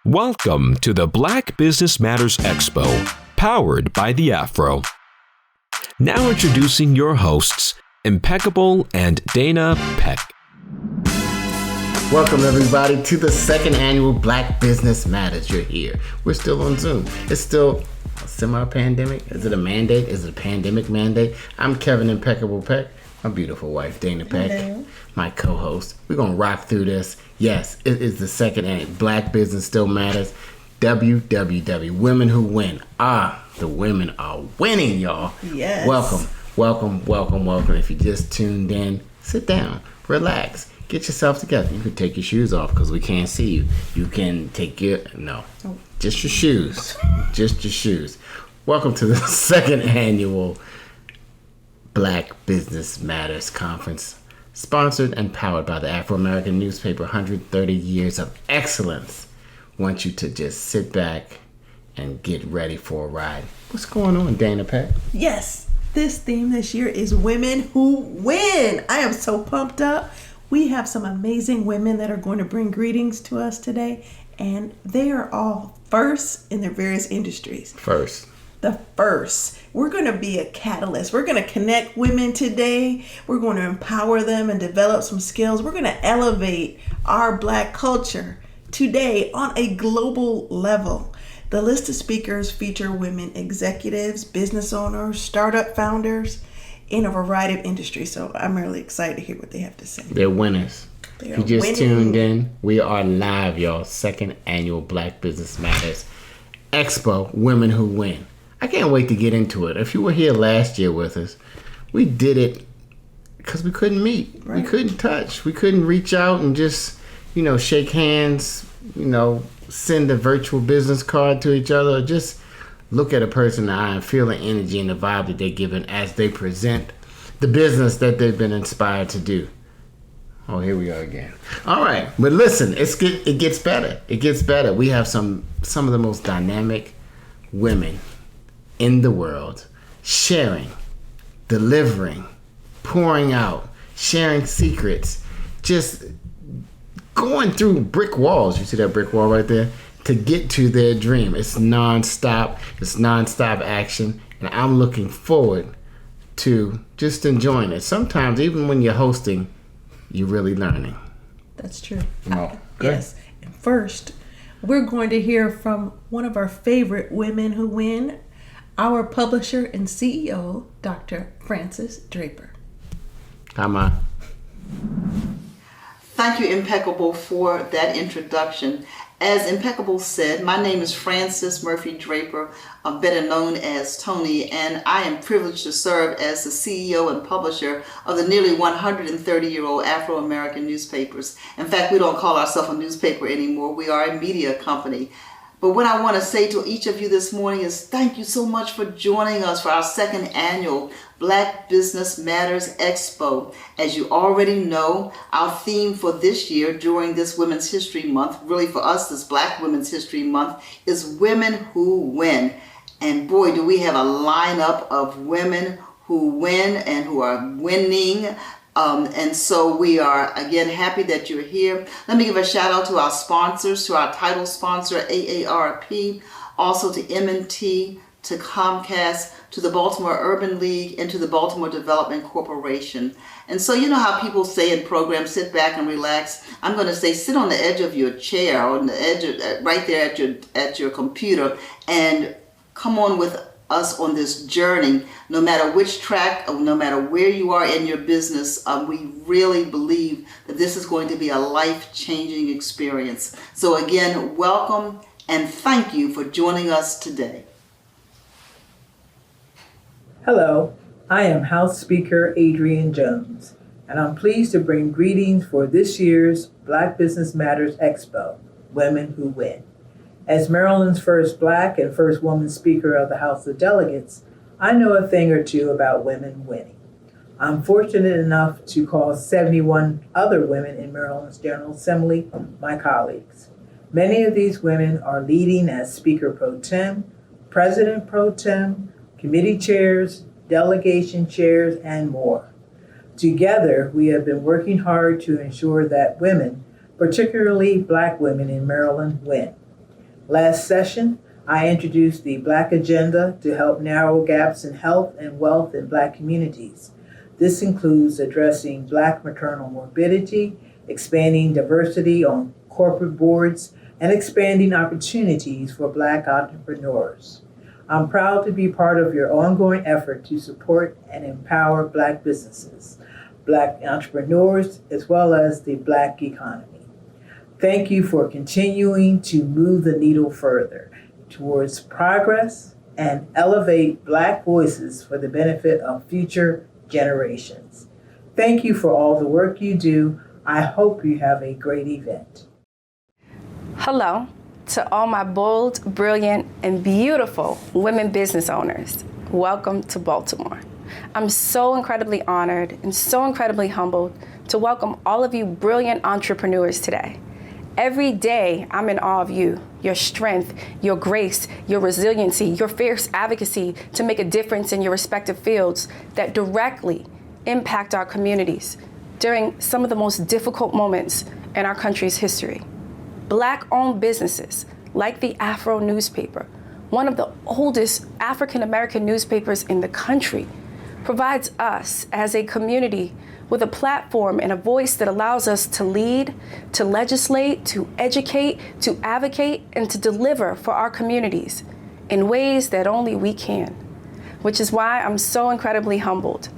Welcome to the Black Business Matters Expo, powered by the AFRO. Now introducing your hosts, Impeccable and Dana Peck. Welcome everybody to the second annual Black Business Matters. You're here. We're still on Zoom. It's still a semi-pandemic. Is it a mandate? Is it a pandemic mandate? I'm Kevin Impeccable Peck. My beautiful wife, Dana Peck. Hello. My co-host. We're going to rock through this. Yes, it is the second annual Black Business Still Matters. WWW. Women who win. The women are winning, y'all. Yes. Welcome. If you just tuned in, sit down, relax, get yourself together. You can take your shoes off because we can't see you. You can take just your shoes. Just your shoes. Welcome to the second annual Black Business Matters Conference, sponsored and powered by the Afro-American newspaper. 130 years of excellence. Want you to just sit back and get ready for a ride. What's going on, Dana Peck? Yes, this theme this year is Women Who Win. I am so pumped up. We have some amazing women that are going to bring greetings to us today, and they are all first in their various industries. The first. We're going to be a catalyst. We're going to connect women today. We're going to empower them and develop some skills. We're going to elevate our Black culture today on a global level. The list of speakers feature women executives, business owners, startup founders in a variety of industries. So I'm really excited to hear what they have to say. They're winners. If you just tuned in, we are live, y'all. Second annual Black Business Matters Expo, Women Who Win. I can't wait to get into it. If you were here last year with us, we did it because we couldn't meet. Right. We couldn't touch. We couldn't reach out and just, shake hands, send a virtual business card to each other, or just look at a person in the eye and feel the energy and the vibe that they're giving as they present the business that they've been inspired to do. Oh, here we are again. All right. But listen, it gets better. It gets better. We have some of the most dynamic women in the world, sharing, delivering, pouring out, sharing secrets, just going through brick walls. You see that brick wall right there? To get to their dream. It's nonstop action, and I'm looking forward to just enjoying it. Sometimes, even when you're hosting, you're really learning. That's true. Yes. And first, we're going to hear from one of our favorite women who win, our publisher and CEO, Dr. Frances Draper. Hi, Ma. Thank you, Impeccable, for that introduction. As Impeccable said, my name is Frances Murphy Draper, better known as Toni, and I am privileged to serve as the CEO and publisher of the nearly 130-year-old Afro-American newspapers. In fact, we don't call ourselves a newspaper anymore. We are a media company. But what I want to say to each of you this morning is thank you so much for joining us for our second annual Black Business Matters Expo. As you already know, our theme for this year during this Women's History Month, really for us this Black Women's History Month, is Women Who Win. And boy, do we have a lineup of women who win and who are winning. And so we are, again, happy that you're here. Let me give a shout out to our sponsors, to our title sponsor, AARP, also to M&T, to Comcast, to the Baltimore Urban League, and to the Baltimore Development Corporation. And so you know how people say in programs, sit back and relax. I'm going to say sit on the edge of your chair, or on the edge of, right there at your computer, and come on with us on this journey. No matter which track, no matter where you are in your business, we really believe that this is going to be a life-changing experience. So again, welcome and thank you for joining us today. Hello, I am House Speaker Adrienne Jones, and I'm pleased to bring greetings for this year's Black Business Matters Expo, Women Who Win. As Maryland's first Black and first woman Speaker of the House of Delegates, I know a thing or two about women winning. I'm fortunate enough to call 71 other women in Maryland's General Assembly my colleagues. Many of these women are leading as Speaker Pro Tem, President Pro Tem, committee chairs, delegation chairs, and more. Together, we have been working hard to ensure that women, particularly Black women in Maryland, win. Last session, I introduced the Black Agenda to help narrow gaps in health and wealth in Black communities. This includes addressing Black maternal morbidity, expanding diversity on corporate boards, and expanding opportunities for Black entrepreneurs. I'm proud to be part of your ongoing effort to support and empower Black businesses, Black entrepreneurs, as well as the Black economy. Thank you for continuing to move the needle further towards progress and elevate Black voices for the benefit of future generations. Thank you for all the work you do. I hope you have a great event. Hello to all my bold, brilliant, and beautiful women business owners. Welcome to Baltimore. I'm so incredibly honored and so incredibly humbled to welcome all of you brilliant entrepreneurs today. Every day, I'm in awe of you, your strength, your grace, your resiliency, your fierce advocacy to make a difference in your respective fields that directly impact our communities during some of the most difficult moments in our country's history. Black-owned businesses like the AFRO newspaper, one of the oldest African-American newspapers in the country, provides us as a community with a platform and a voice that allows us to lead, to legislate, to educate, to advocate, and to deliver for our communities in ways that only we can, which is why I'm so incredibly humbled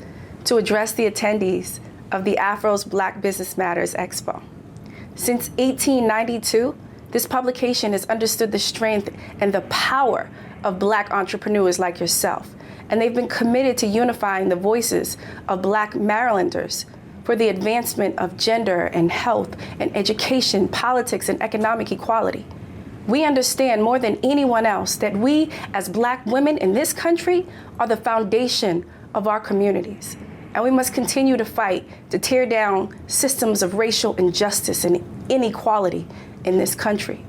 to address the attendees of the AFRO's Black Business Matters Expo. Since 1892, this publication has understood the strength and the power of Black entrepreneurs like yourself, and they've been committed to unifying the voices of Black Marylanders for the advancement of gender and health and education, politics, and economic equality. We understand more than anyone else that we, as Black women in this country, are the foundation of our communities. And we must continue to fight to tear down systems of racial injustice and inequality in this country.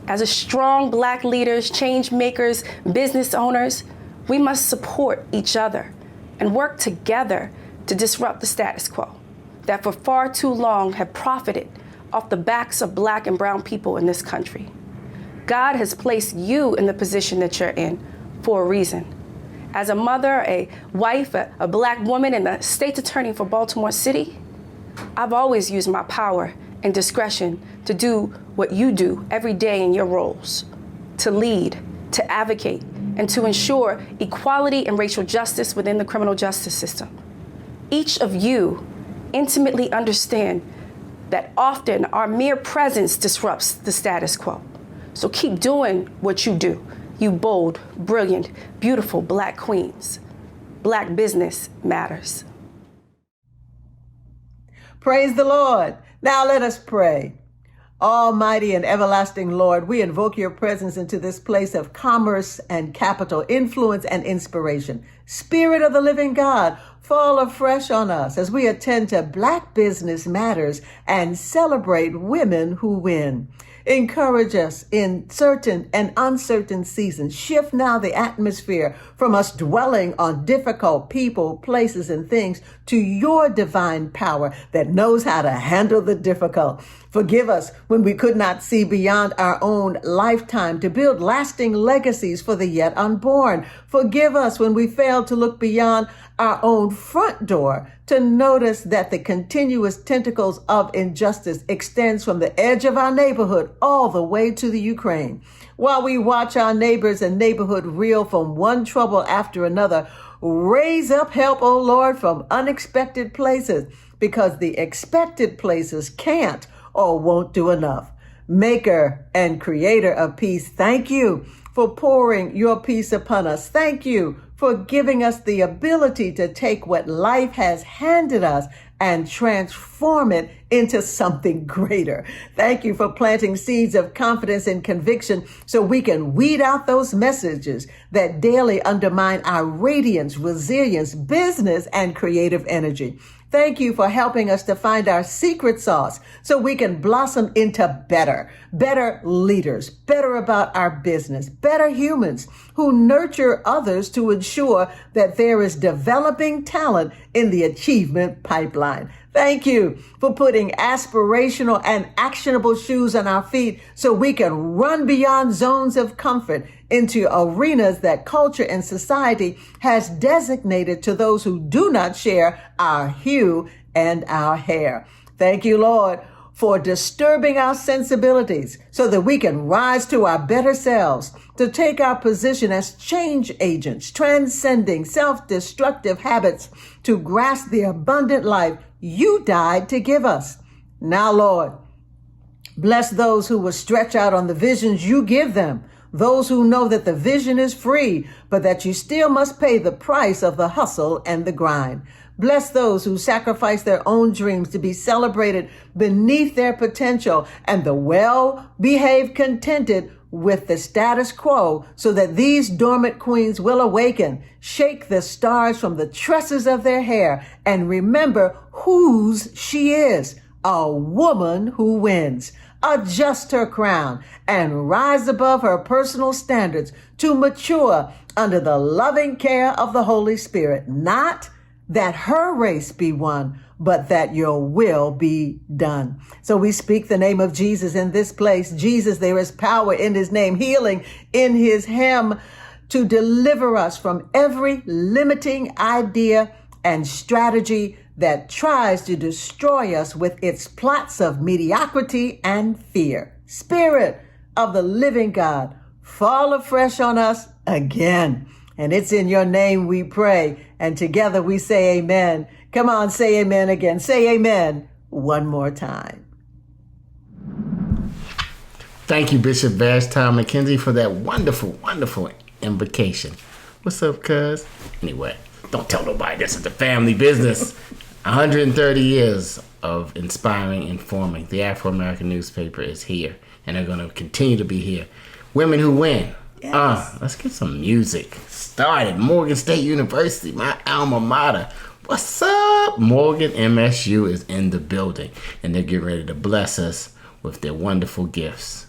As strong Black leaders, change makers, business owners, we must support each other and work together to disrupt the status quo that for far too long have profited off the backs of Black and brown people in this country. God has placed you in the position that you're in for a reason. As a mother, a wife, a Black woman, and the state's attorney for Baltimore City, I've always used my power and discretion to do what you do every day in your roles, to lead, to advocate, and to ensure equality and racial justice within the criminal justice system. Each of you intimately understand that often our mere presence disrupts the status quo. So keep doing what you do, you bold, brilliant, beautiful Black queens. Black business matters. Praise the Lord. Now let us pray. Almighty and everlasting Lord, we invoke your presence into this place of commerce and capital, influence and inspiration. Spirit of the living God, fall afresh on us as we attend to Black Business Matters and celebrate women who win. Encourage us in certain and uncertain seasons. Shift now the atmosphere from us dwelling on difficult people, places, and things to your divine power that knows how to handle the difficult. Forgive us when we could not see beyond our own lifetime to build lasting legacies for the yet unborn. Forgive us when we failed to look beyond our own front door to notice that the continuous tentacles of injustice extends from the edge of our neighborhood all the way to the Ukraine. While we watch our neighbors and neighborhood reel from one trouble after another, raise up help, O Lord, from unexpected places, because the expected places can't or won't do enough. Maker and creator of peace, thank you for pouring your peace upon us. Thank you for giving us the ability to take what life has handed us and transform it into something greater. Thank you for planting seeds of confidence and conviction so we can weed out those messages that daily undermine our radiance, resilience, business, and creative energy. Thank you for helping us to find our secret sauce so we can blossom into better leaders, better about our business, better humans who nurture others to ensure that there is developing talent in the achievement pipeline. Thank you for putting aspirational and actionable shoes on our feet so we can run beyond zones of comfort into arenas that culture and society has designated to those who do not share our hue and our hair. Thank you, Lord, for disturbing our sensibilities so that we can rise to our better selves, to take our position as change agents, transcending self-destructive habits to grasp the abundant life you died to give us. Now, Lord, bless those who will stretch out on the visions you give them, those who know that the vision is free, but that you still must pay the price of the hustle and the grind. Bless those who sacrifice their own dreams to be celebrated beneath their potential, and the well-behaved contented with the status quo so that these dormant queens will awaken, shake the stars from the tresses of their hair, and remember whose she is, a woman who wins. Adjust her crown and rise above her personal standards to mature under the loving care of the Holy Spirit. Not that her race be won, but that your will be done. So we speak the name of Jesus in this place. Jesus, there is power in his name, healing in his hem to deliver us from every limiting idea and strategy that tries to destroy us with its plots of mediocrity and fear. Spirit of the living God, fall afresh on us again. And it's in your name we pray. And together we say amen. Come on, say amen again. Say amen one more time. Thank you, Bishop Vashti Mackenzi, for that wonderful, wonderful invocation. What's up, cuz? Anyway, don't tell nobody this is the family business. 130 years of inspiring, informing. The Afro-American newspaper is here, and they're going to continue to be here. Women who win. Yes. Let's get some music started. Morgan State University, my alma mater. What's up? Morgan MSU is in the building, and they're getting ready to bless us with their wonderful gifts.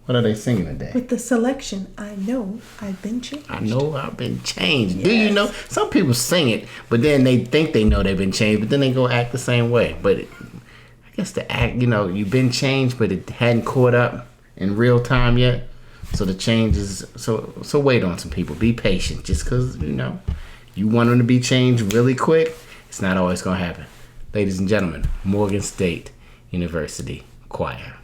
What are they singing today? With the selection, I Know I've Been Changed. I know I've been changed. Yes. Do you know? Some people sing it, but then they think they know they've been changed, but then they go act the same way. But I guess the act, you've been changed, but it hadn't caught up in real time yet. So the change is, so wait on some people. Be patient. Just because, you want them to be changed really quick, it's not always going to happen. Ladies and gentlemen, Morgan State University Choir.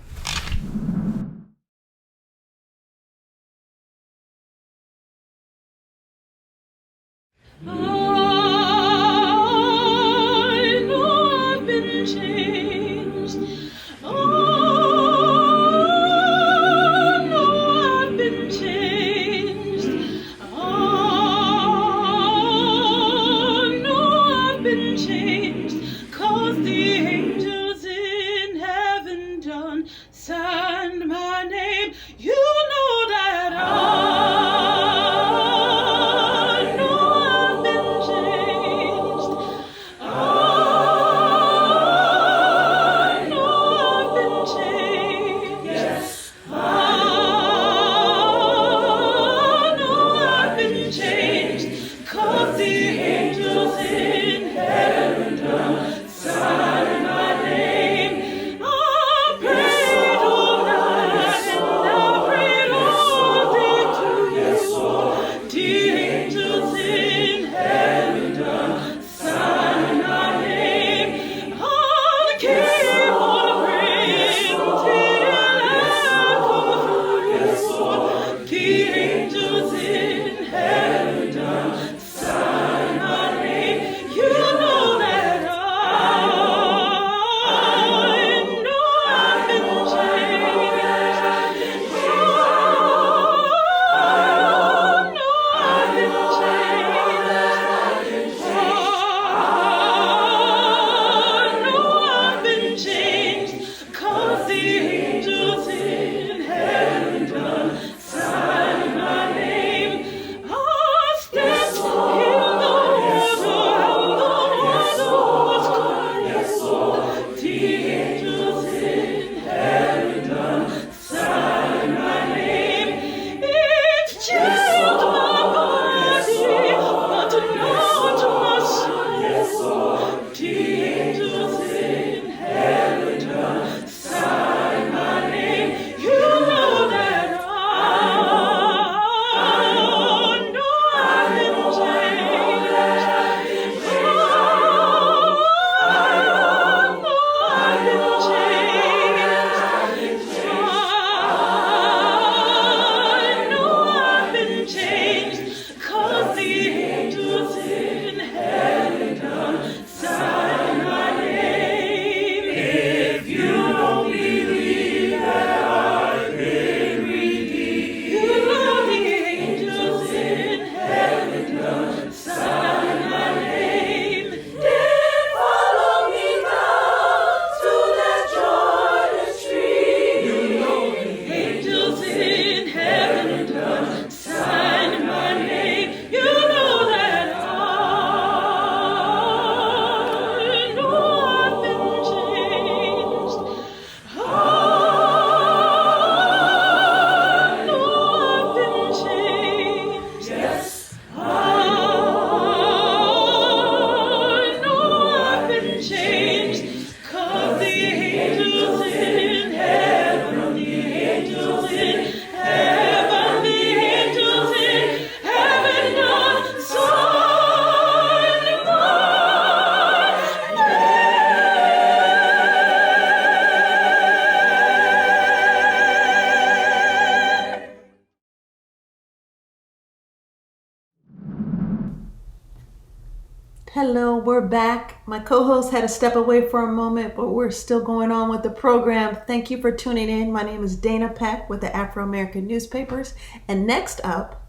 Hello, we're back. My co-host had to step away for a moment, but we're still going on with the program. Thank you for tuning in. My name is Dana Peck with the Afro-American Newspapers. And next up,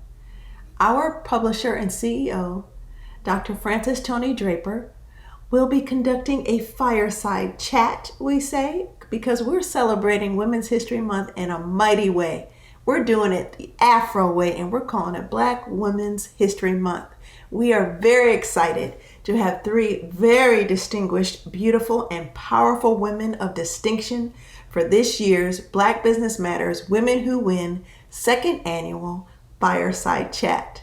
our publisher and CEO, Dr. Frances Toni Draper, will be conducting a fireside chat, we say, because we're celebrating Women's History Month in a mighty way. We're doing it the Afro way, and we're calling it Black Women's History Month. We are very excited to have three very distinguished, beautiful, and powerful women of distinction for this year's Black Business Matters Women Who Win second annual Fireside Chat.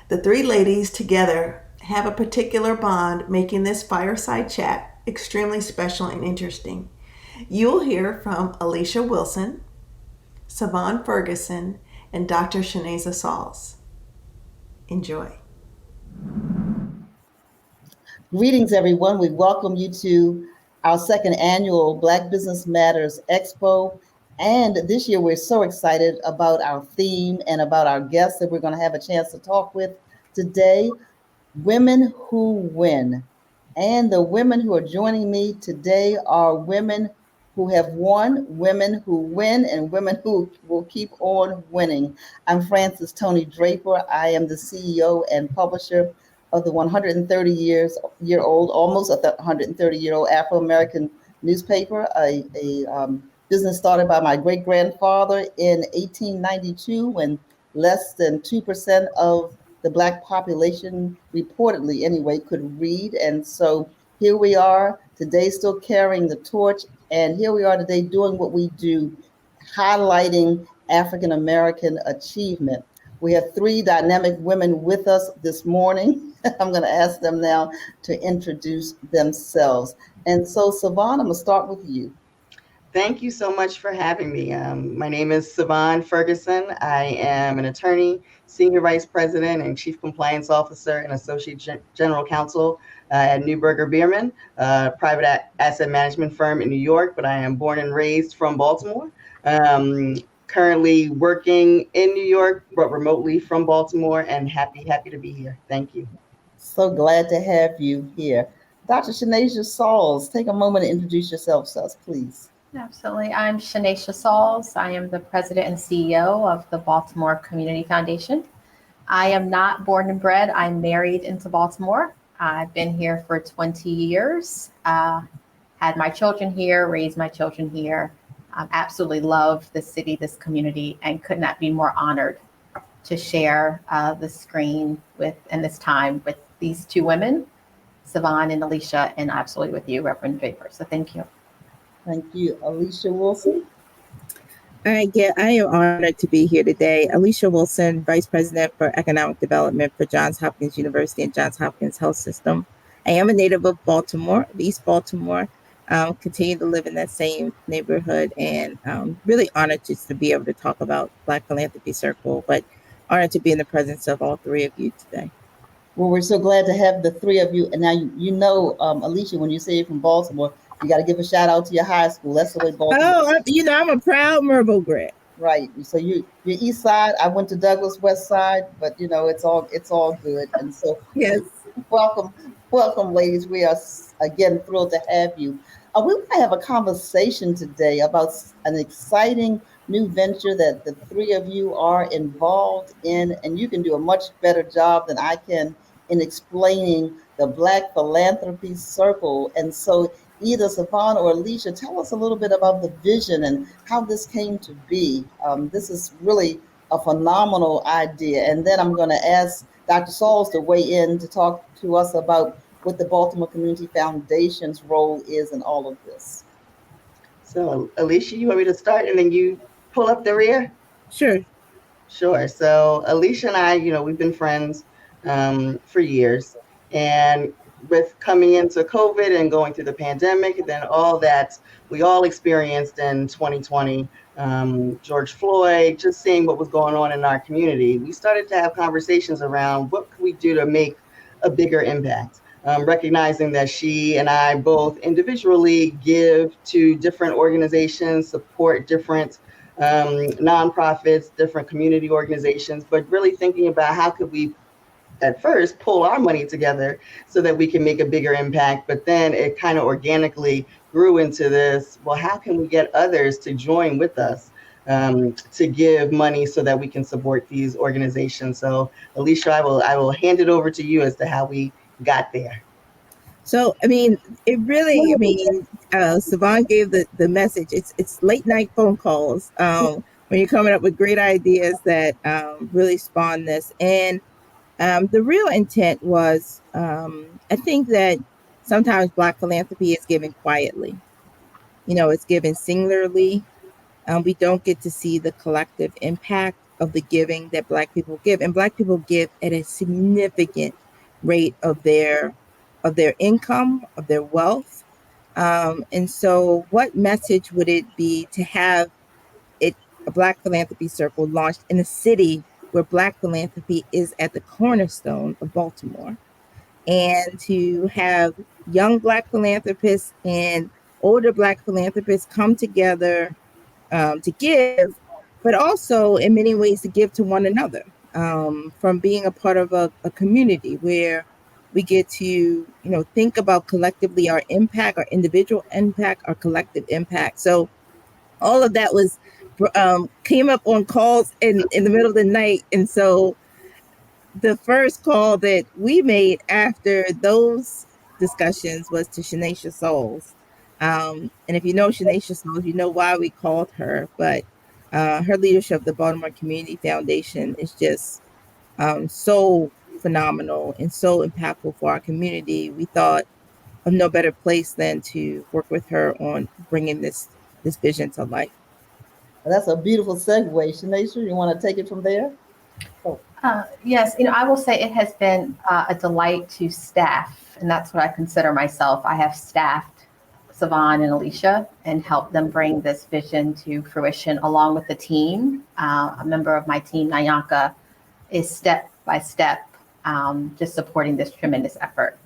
The three ladies together have a particular bond, making this Fireside Chat extremely special and interesting. You'll hear from Alicia Wilson, Savonne Ferguson, and Dr. Shanaysha Sauls. Enjoy. Greetings, everyone. We welcome you to our second annual Black Business Matters Expo. And this year, we're so excited about our theme and about our guests that we're going to have a chance to talk with today. Women who win. And the women who are joining me today are women who have won, women who win, and women who will keep on winning. I'm Frances Toni Draper. I am the CEO and publisher of the 130-year-old, almost 130-year-old Afro-American newspaper, a business started by my great-grandfather in 1892 when less than 2% of the Black population, reportedly anyway, could read. And so here we are today still carrying the torch. And here we are today doing what we do, highlighting African-American achievement. We have three dynamic women with us this morning. I'm going to ask them now to introduce themselves. And so, Savonne, I'm going to start with you. Thank you so much for having me. My name is Savonne Ferguson. I am an attorney, senior vice president, and chief compliance officer and associate general counsel at Neuberger Bierman, a private asset management firm in New York, but I am born and raised from Baltimore. Currently working in New York, but remotely from Baltimore, and happy to be here. Thank you. So glad to have you here. Dr. Shanaysha Sauls, take a moment to introduce yourself to us, please. Absolutely. I'm Shanaysha Sauls. I am the president and CEO of the Baltimore Community Foundation. I am not born and bred. I'm married into Baltimore. I've been here for 20 years, had my children here, raised my children here. Absolutely love this city, this community, and could not be more honored to share the screen with and this time with these two women, Savonne and Alicia, and absolutely with you, Reverend Draper. So thank you. Thank you. Alicia Wilson. All right, I am honored to be here today. Alicia Wilson, Vice President for Economic Development for Johns Hopkins University and Johns Hopkins Health System. I am a native of Baltimore, East Baltimore. Continue to live in that same neighborhood, and really honored just to be able to talk about Black Philanthropy Circle, but honored to be in the presence of all three of you today. Well, we're so glad to have the three of you. And now, you know, Alicia, when you say you're from Baltimore, you got to give a shout out to your high school. That's the way Baltimore. Oh, I'm a proud Merville grad. Right. So you're East Side. I went to Douglas West Side, but it's all good. And so yes, welcome, ladies. We are again thrilled to have you. We want to have a conversation today about an exciting new venture that the three of you are involved in, and you can do a much better job than I can in explaining the Black Philanthropy Circle. And so either Savonne or Alicia, tell us a little bit about the vision and how this came to be. This is really a phenomenal idea. And then I'm going to ask Dr. Sauls to weigh in to talk to us about what the Baltimore Community Foundation's role is in all of this. So, Alicia, you want me to start and then you pull up the rear? Sure. So, Alicia and I, we've been friends for years. And with coming into COVID and going through the pandemic, and then all that we all experienced in 2020, George Floyd, just seeing what was going on in our community, we started to have conversations around what could we do to make a bigger impact. Recognizing that she and I both individually give to different organizations, support different nonprofits, different community organizations, but really thinking about how could we at first pull our money together so that we can make a bigger impact. But then it kind of organically grew into this, well, how can we get others to join with us to give money so that we can support these organizations? So Alicia, I will hand it over to you as to how we got there. So, Savonne gave the message. It's late night phone calls when you're coming up with great ideas that really spawn this. And the real intent was, I think that sometimes Black philanthropy is given quietly. It's given singularly. We don't get to see the collective impact of the giving that Black people give, and Black people give at a significant rate of their income, of their wealth. And so, what message would it be to have a Black philanthropy circle launched in a city where Black philanthropy is at the cornerstone of Baltimore, and to have young Black philanthropists and older Black philanthropists come together to give, but also in many ways to give to one another, from being a part of a community where we get to, think about collectively our impact, our individual impact, our collective impact. So all of that was came up on calls in the middle of the night. And so the first call that we made after those discussions was to Shanaysha Sauls. And if you know Shanaysha Sauls, you know why we called her. But her leadership of the Baltimore Community Foundation is just so phenomenal and so impactful for our community. We thought of no better place than to work with her on bringing this vision to life. That's a beautiful segue. Shanaysha, you want to take it from there? Yes, I will say it has been a delight to staff, and that's what I consider myself. I have staffed Savonne and Alicia and helped them bring this vision to fruition along with the team. A member of my team, Nyanka, is step by step just supporting this tremendous effort.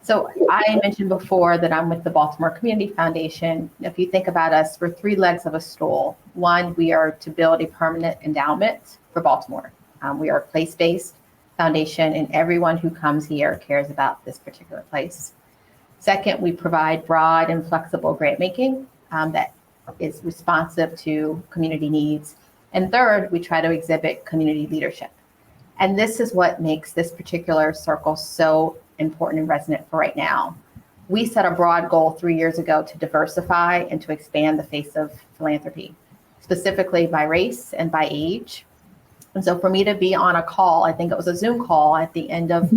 So I mentioned before that I'm with the Baltimore Community Foundation. If you think about us, we're three legs of a stool. One, we are to build a permanent endowment for Baltimore. We are a place-based foundation, and everyone who comes here cares about this particular place. Second, we provide broad and flexible grant making that is responsive to community needs. And third, we try to exhibit community leadership. And this is what makes this particular circle so important and resonant for right now. We set a broad goal 3 years ago to diversify and to expand the face of philanthropy, specifically by race and by age. And so for me to be on a call, I think it was a Zoom call at the end of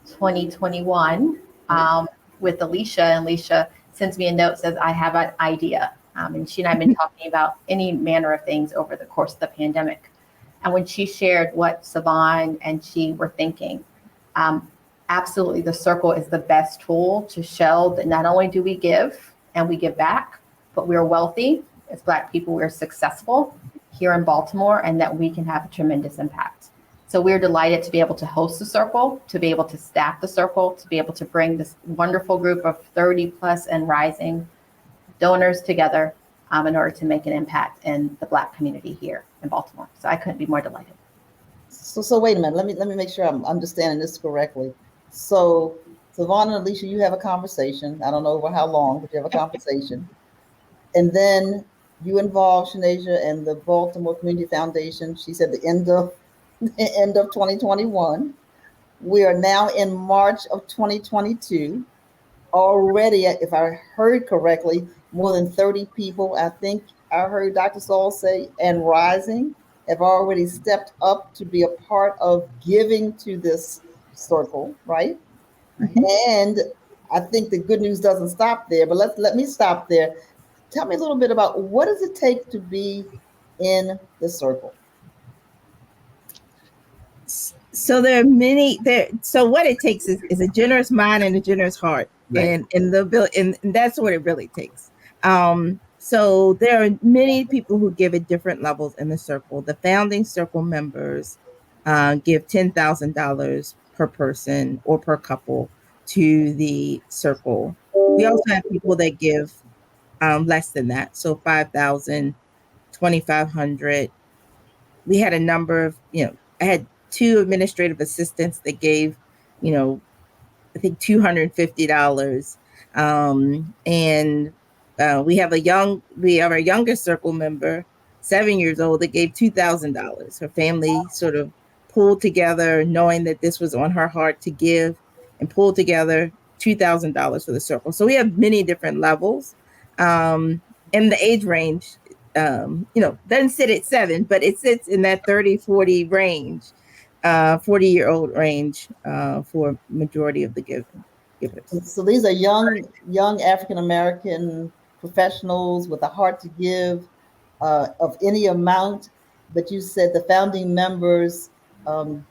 2021 with Alicia, and Alicia sends me a note, says, I have an idea. And she and I have been talking about any manner of things over the course of the pandemic. And when she shared what Savonne and she were thinking, absolutely the circle is the best tool to show that not only do we give and we give back, but we're wealthy. As Black people, we're successful here in Baltimore, and that we can have a tremendous impact. So we're delighted to be able to host the circle, to be able to staff the circle, to be able to bring this wonderful group of 30 plus and rising donors together in order to make an impact in the Black community here in Baltimore. So I couldn't be more delighted. So wait a minute. Let me make sure I'm understanding this correctly. So Savonne and Alicia, you have a conversation. I don't know over how long, but you have a conversation. And then you involve Shanaysha and the Baltimore Community Foundation. She said the end of 2021. We are now in March of 2022. Already, if I heard correctly, more than 30 people, I think I heard Dr. Sauls say, and rising, have already stepped up to be a part of giving to this circle, right? Mm-hmm. And I think the good news doesn't stop there, but let me stop there. Tell me a little bit about what does it take to be in the circle? So there are many there. So what it takes is a generous mind and a generous heart, right. and that's what it really takes. So there are many people who give at different levels in the circle. The founding circle members give $10,000 per person or per couple to the circle. We also have people that give less than that, so $5,000, $2,500. We had a number of, I had 2 administrative assistants that gave, I think $250. And we have our youngest circle member, 7 years old, that gave $2,000. Her family sort of pulled together, knowing that this was on her heart to give, and pulled together $2,000 for the circle. So we have many different levels. And the age range, doesn't sit at 7, but it sits in that 30, 40 range, 40-year-old range for majority of the givers. So these are young African-American professionals with a heart to give of any amount, but you said the founding members have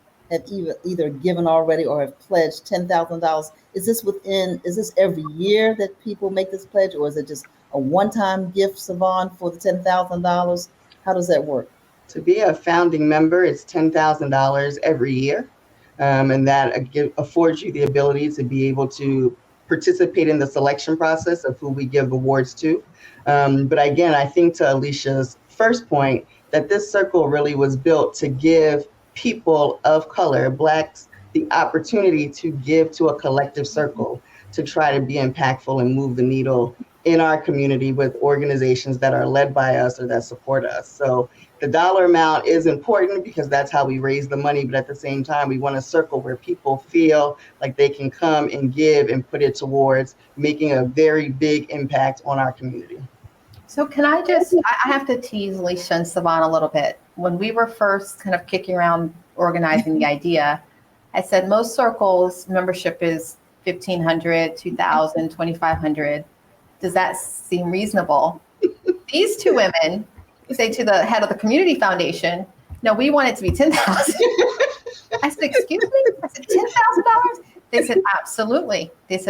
either given already or have pledged $10,000. Is this every year that people make this pledge, or is it just a one-time gift, Savonne, for the $10,000? How does that work? To be a founding member, it's $10,000 every year. And that affords you the ability to be able to participate in the selection process of who we give awards to. But again, I think to Alicia's first point, that this circle really was built to give people of color, Blacks, the opportunity to give to a collective circle to try to be impactful and move the needle in our community with organizations that are led by us or that support us. So the dollar amount is important because that's how we raise the money, but at the same time, we want a circle where people feel like they can come and give and put it towards making a very big impact on our community. So can I have to tease Alicia and Savonne a little bit. When we were first kind of kicking around organizing the idea, I said most circles membership is $1,500, $2,000, $2,500. Does that seem reasonable? These two women say to the head of the community foundation, no, we want it to be $10,000. I said, excuse me? I said, $10,000? They said,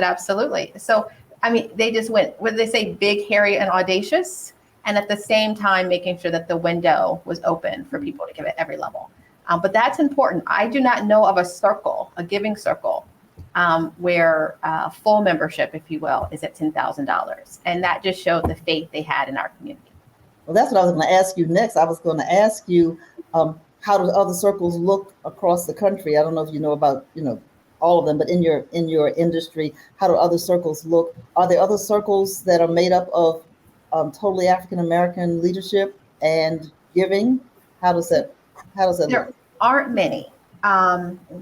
absolutely. So, I mean, they just went, what did they say? Big, hairy, and audacious. And at the same time, making sure that the window was open for people to give at every level. But that's important. I do not know of a giving circle, where full membership, if you will, is at $10,000. And that just showed the faith they had in our community. Well, that's what I was going to ask you next. I was going to ask you, how do other circles look across the country? I don't know if you know about, all of them, but in your industry, how do other circles look? Are there other circles that are made up of totally African-American leadership and giving? How does that look? There aren't many.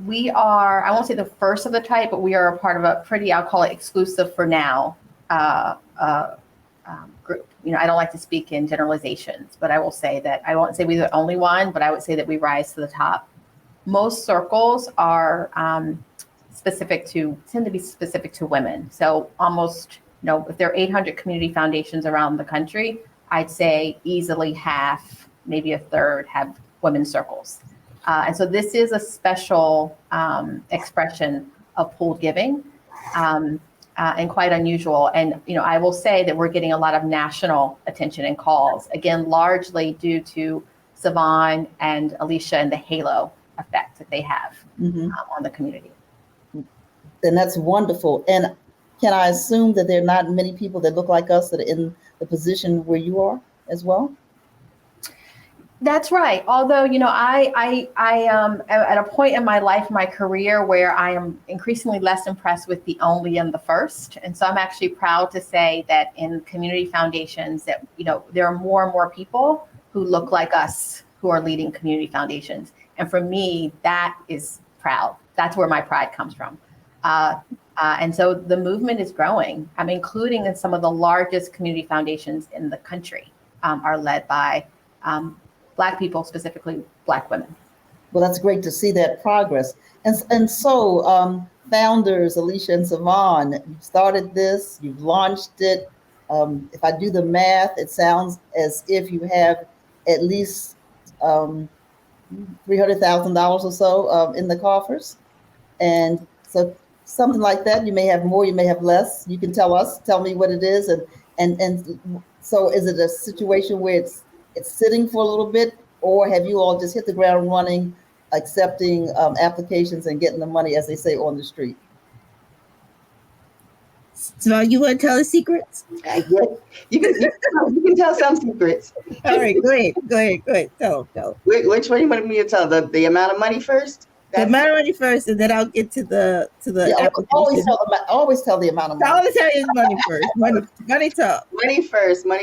We are, I won't say the first of the type, but we are a part of a pretty, I'll call it exclusive for now, group. I don't like to speak in generalizations, but I will say that I won't say we're the only one, but I would say that we rise to the top. Most circles are tend to be specific to women. So almost, if there are 800 community foundations around the country, I'd say easily half, maybe a third have women's circles. And so this is a special expression of pooled giving. And quite unusual. And, I will say that we're getting a lot of national attention and calls, again, largely due to Savonne and Alicia and the halo effect that they have on the community. And that's wonderful. And can I assume that there are not many people that look like us that are in the position where you are as well? That's right. Although, I am at a point in my life, my career, where I am increasingly less impressed with the only and the first. And so I'm actually proud to say that in community foundations that, there are more and more people who look like us who are leading community foundations. And for me, that is proud. That's where my pride comes from. And so the movement is growing. Including in some of the largest community foundations in the country are led by Black people, specifically Black women. Well, that's great to see that progress. And so founders, Alicia and Savonne, you started this, you've launched it. If I do the math, it sounds as if you have at least $300,000 or so in the coffers. And so something like that, you may have more, you may have less. You can tell me what it is. And so is it a situation where it's sitting for a little bit, or have you all just hit the ground running, accepting applications and getting the money, as they say, on the street? So you want to tell the secrets? Yeah, you can tell some secrets. All right, go ahead. Tell. Which one you want me to tell? The amount of money first? The amount of money first, and then I'll get to the application. Always tell the amount of money. I always tell you money first. Money talk. Money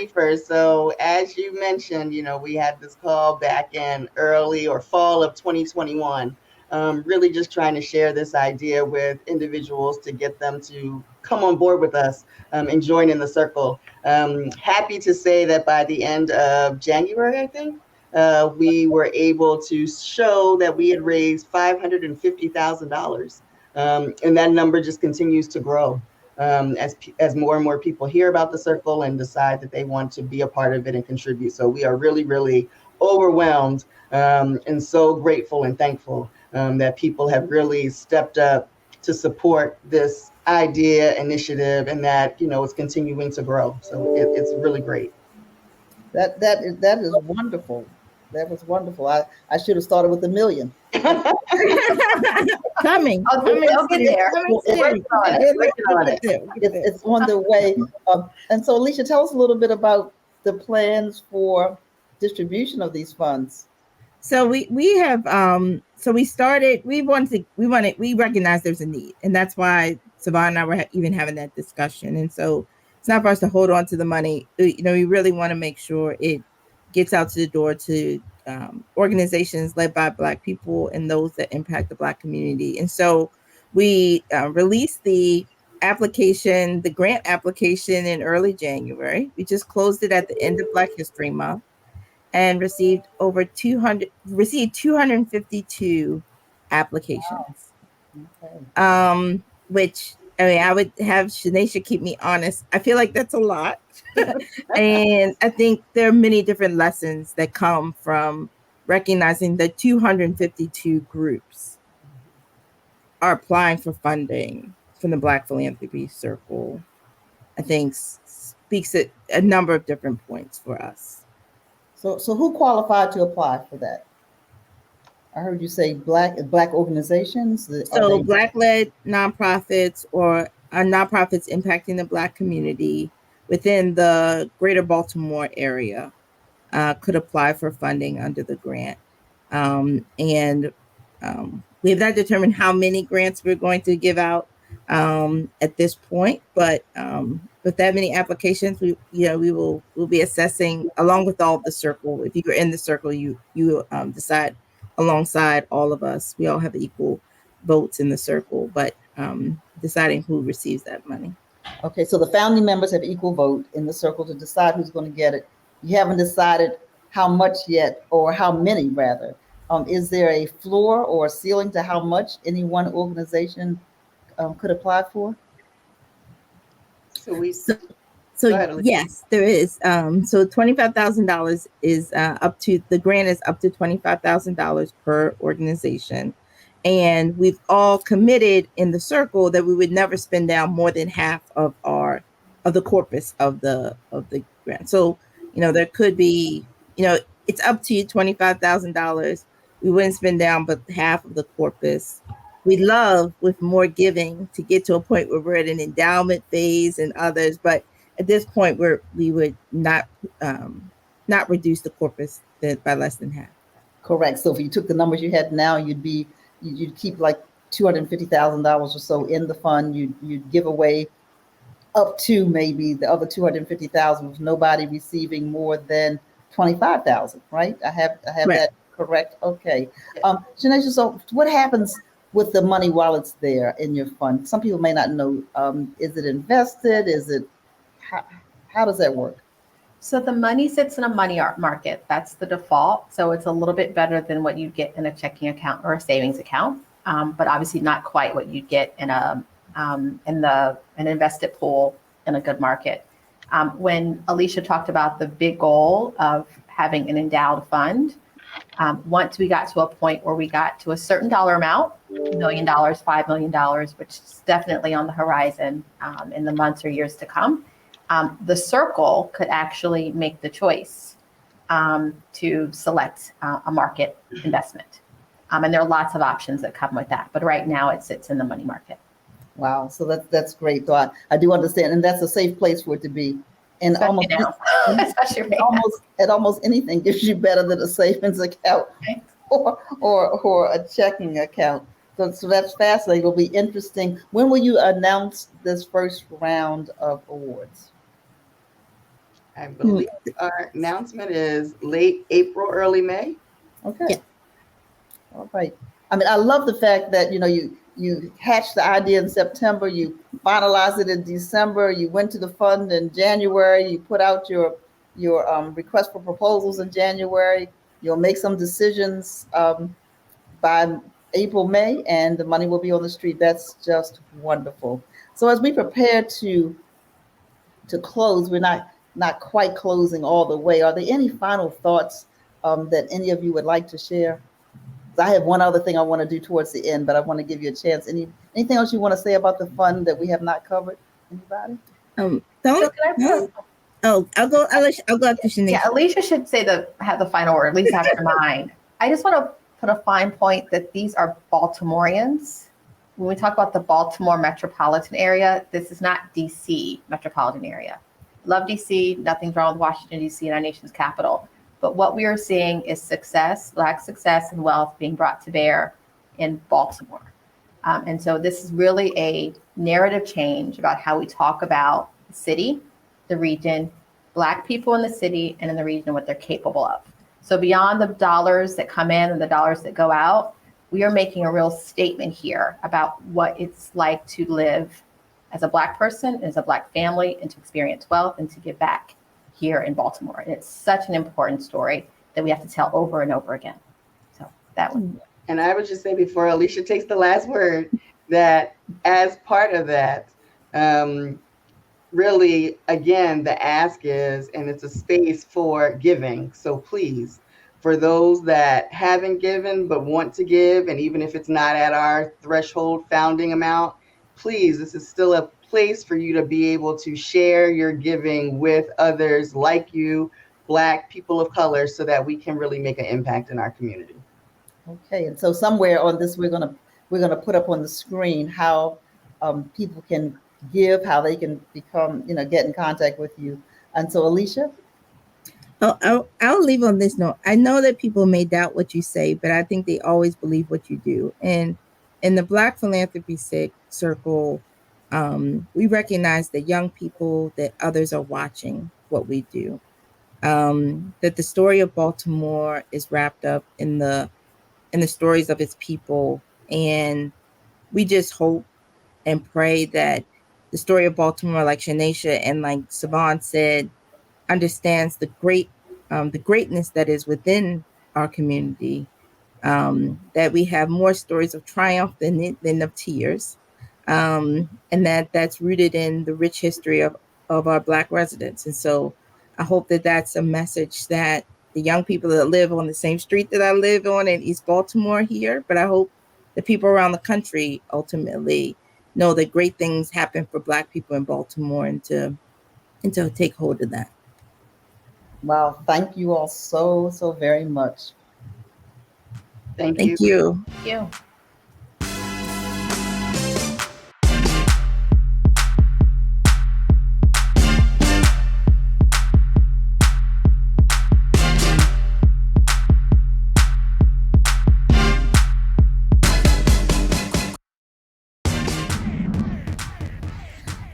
first. So as you mentioned, we had this call back in early or fall of 2021. Really just trying to share this idea with individuals to get them to come on board with us and join in the circle. Happy to say that by the end of January, I think, we were able to show that we had raised $550,000. And that number just continues to grow as more and more people hear about the circle and decide that they want to be a part of it and contribute. So we are really, really overwhelmed and so grateful and thankful that people have really stepped up to support this idea, initiative, and that, it's continuing to grow. So it's really great. That is wonderful. That was wonderful. I should have started with $1 million. Coming. I'll get there. It's on the way. And so, Alicia, tell us a little bit about the plans for distribution of these funds. So we have we recognized there's a need, and that's why Savonne and I were even having that discussion. And so it's not for us to hold on to the money. We really want to make sure it gets out to the door to organizations led by Black people and those that impact the Black community. And so we released the grant application in early January. We just closed it at the end of Black History Month and received 252 applications. Okay. Which, I would have Shanaysha keep me honest. I feel like that's a lot. And I think there are many different lessons that come from recognizing that 252 groups are applying for funding from the Black Philanthropy Circle. I think speaks at a number of different points for us. So who qualified to apply for that? I heard you say Black organizations. So Black-led nonprofits or nonprofits impacting the Black community within the greater Baltimore area could apply for funding under the grant. And we have not determined how many grants we're going to give out at this point, but with that many applications, we'll be assessing along with all of the circle. If you're in the circle, you decide alongside all of us. We all have equal votes in the circle, but deciding who receives that money. Okay, so the founding members have equal vote in the circle to decide who's going to get it. You haven't decided how much yet, or how many rather. Is there a floor or a ceiling to how much any one organization could apply for? So yes, there is. So $25,000 is the grant is up to $25,000 per organization. And we've all committed in the circle that we would never spend down more than half of the corpus of the grant. So, there could be, it's up to $25,000. We wouldn't spend down but half of the corpus. We'd love with more giving to get to a point where we're at an endowment phase and others, but at this point we would not reduce the corpus by less than half. Correct. So if you took the numbers you had now, you'd keep like $250,000 or so in the fund. You'd give away up to maybe the other $250,000 with nobody receiving more than $25,000, right? I have that correct. Okay. Shanaysha, so what happens with the money while it's there in your fund? Some people may not know. Is it invested? How does that work? So the money sits in a money market. That's the default. So it's a little bit better than what you get in a checking account or a savings account, but obviously not quite what you get in an invested pool in a good market. When Alicia talked about the big goal of having an endowed fund, once we got to a point where we got to a certain dollar amount, $1 million, $5 million, which is definitely on the horizon in the months or years to come, the circle could actually make the choice to select a market investment. And there are lots of options that come with that. But right now it sits in the money market. Wow. So that's great. So I do understand, and that's a safe place for it to be. And Especially almost now. Especially right almost anything gives you better than a savings account or a checking account. So that's fascinating. It'll be interesting. When will you announce this first round of awards? I believe our announcement is late April, early May. Okay. Yeah. All right. I mean, I love the fact that, you hatched the idea in September, you finalized it in December, you went to the fund in January, you put out your request for proposals in January. You'll make some decisions by April, May, and the money will be on the street. That's just wonderful. So as we prepare to close, we're not quite closing all the way. Are there any final thoughts that any of you would like to share? I have one other thing I want to do towards the end, but I want to give you a chance. Anything else you want to say about the fund that we have not covered? Anybody? Don't. So can I I'll go. I'll go after Shanaysha. Yeah, Alicia should have the final word, at least after mine. I just want to put a fine point that these are Baltimoreans. When we talk about the Baltimore metropolitan area, this is not DC metropolitan area. Love DC, nothing's wrong with Washington, DC, and our nation's capital. But what we are seeing is success, Black success and wealth being brought to bear in Baltimore. And so this is really a narrative change about how we talk about the city, the region, Black people in the city and in the region, what they're capable of. So beyond the dollars that come in and the dollars that go out, we are making a real statement here about what it's like to live as a Black person, as a Black family, and to experience wealth and to give back here in Baltimore. And it's such an important story that we have to tell over and over again. So that one. And I would just say before Alicia takes the last word, that as part of that, really, again, the ask is, and it's a space for giving. So please, for those that haven't given but want to give, and even if it's not at our threshold founding amount, please, this is still a place for you to be able to share your giving with others like you, Black people of color, so that we can really make an impact in our community. Okay, and so somewhere on this, we're gonna put up on the screen how people can give, how they can become, get in contact with you. And so, Alicia? I'll leave on this note. I know that people may doubt what you say, but I think they always believe what you do. And in the Black philanthropy circle, we recognize that young people, that others are watching what we do. That the story of Baltimore is wrapped up in the stories of its people. And we just hope and pray that the story of Baltimore, like Shanaysha and like Savonne said, understands the greatness that is within our community. That we have more stories of triumph than of tears. And that's rooted in the rich history of our Black residents. And so I hope that that's a message that the young people that live on the same street that I live on in East Baltimore here, but I hope the people around the country ultimately know that great things happen for Black people in Baltimore, and to take hold of that. Wow, thank you all so very much. Thank you. Thank you.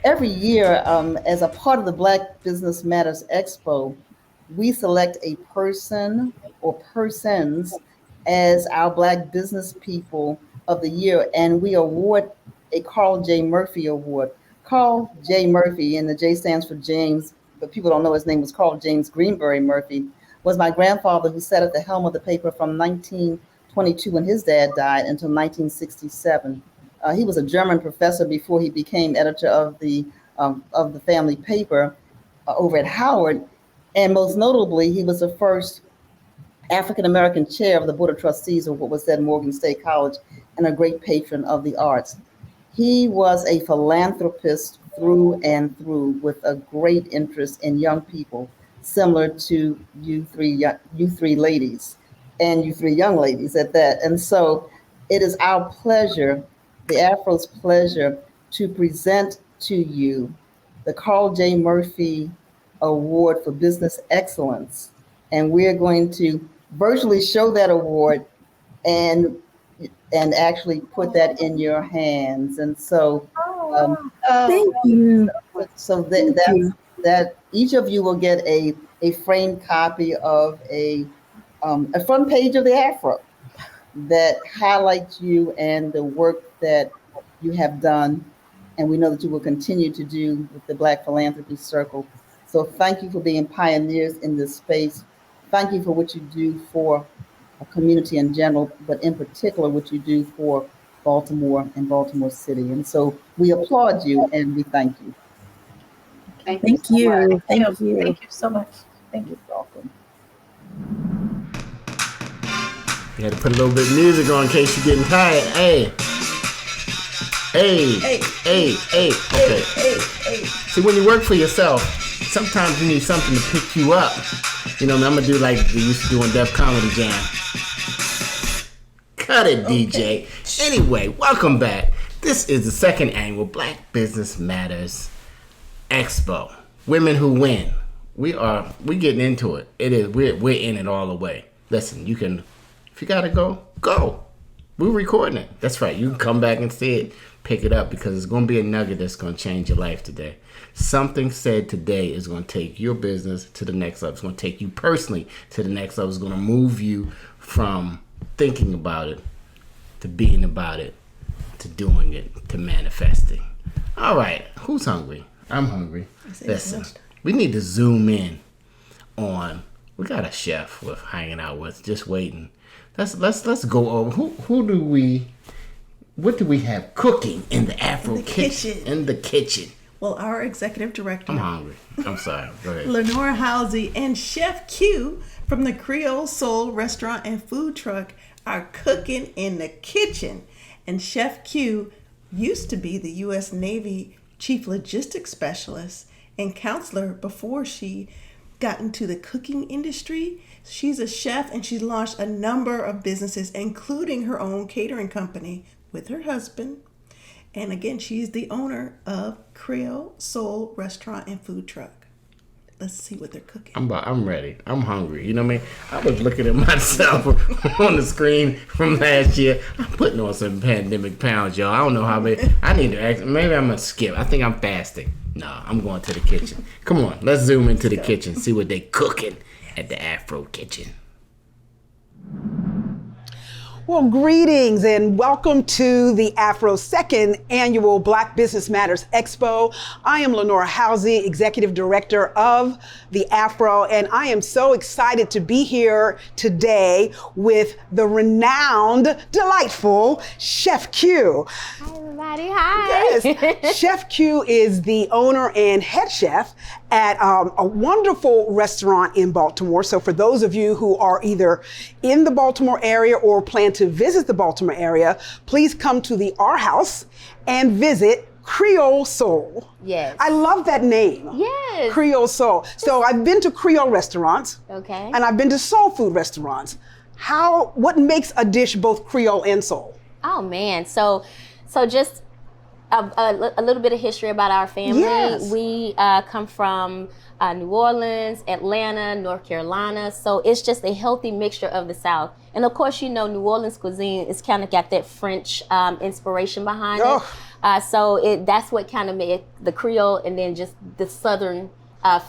Every year, as a part of the Black Business Matters Expo, we select a person or persons as our Black business people of the year, and we award a Carl J. Murphy Award. Carl J. Murphy, and the J stands for James, but people don't know his name was Carl James Greenberry Murphy, was my grandfather who sat at the helm of the paper from 1922 when his dad died until 1967. He was a German professor before he became editor of the family paper over at Howard. And most notably, he was the first African-American chair of the Board of Trustees of what was then Morgan State College, and a great patron of the arts. He was a philanthropist through and through, with a great interest in young people, similar to you three ladies, and you three young ladies at that. And so it is our pleasure, the AFRO's pleasure, to present to you the Carl J. Murphy Award for Business Excellence. And we're going to virtually show that award and actually put that in your hands. And so Thank you. So that each of you will get a framed copy of a front page of the AFRO that highlights you and the work that you have done, and we know that you will continue to do with the Black Philanthropy Circle. So thank you for being pioneers in this space. Thank you for what you do for a community in general, but in particular what you do for Baltimore and Baltimore City. And so we applaud you and we thank you. Thank you. Thank you. Thank you so much. Thank you. Welcome. You had to put a little bit of music on in case you're getting tired. Hey. Okay. See, when you work for yourself, sometimes you need something to pick you up. You know, I'm gonna do like they used to do on Def Comedy Jam. Cut it, DJ. Anyway, welcome back. This is the second annual Black Business Matters Expo. Women who win. We getting into it. It is. We're in it all the way. Listen, you can, if you gotta go. We're recording it. That's right. You can come back and see it, pick it up, because it's gonna be a nugget that's gonna change your life today. Something said today is gonna take your business to the next level. It's gonna take you personally to the next level. It's gonna move you from thinking about it to being about it to doing it to manifesting. All right, who's hungry? I'm hungry. Listen, we need to zoom in on. We got a chef we're hanging out with, just waiting. Let's go over what do we have cooking in the AFRO kitchen? In the kitchen. Well, our executive director. I'm hungry. I'm sorry. Go ahead. Lenora Housey and Chef Q from the Creole Soul restaurant and food truck are cooking in the kitchen. And Chef Q used to be the U.S. Navy Chief Logistics Specialist and counselor before she got into the cooking industry. She's a chef and she's launched a number of businesses, including her own catering company with her husband. And again, she's the owner of Creole Soul restaurant and food truck. Let's see what they're cooking. I'm ready. I'm hungry. You know what I mean? I was looking at myself on the screen from last year. I'm putting on some pandemic pounds, y'all. I don't know how many. I need to act. Maybe I'm going to skip. I think I'm fasting. No, I'm going to the kitchen. Come on. Let's zoom into the kitchen. See what they cooking at the AFRO kitchen. Well, greetings and welcome to the AFRO second annual Black Business Matters Expo. I am Lenora Housey, Executive Director of the AFRO, and I am so excited to be here today with the renowned, delightful Chef Q. Hi, everybody. Hi. Yes. Chef Q is the owner and head chef at a wonderful restaurant in Baltimore. So for those of you who are either in the Baltimore area or plan to visit the Baltimore area, please come to our house and visit Creole Soul. Yes. I love that name. Yes. Creole Soul. So I've been to Creole restaurants. Okay. And I've been to soul food restaurants. What makes a dish both Creole and soul? Oh man. So just a little bit of history about our family. Yes. We come from New Orleans, Atlanta, North Carolina. So it's just a healthy mixture of the South. And of course, you know, New Orleans cuisine is kind of got that French inspiration behind it. So that's what kind of made the Creole and then just the Southern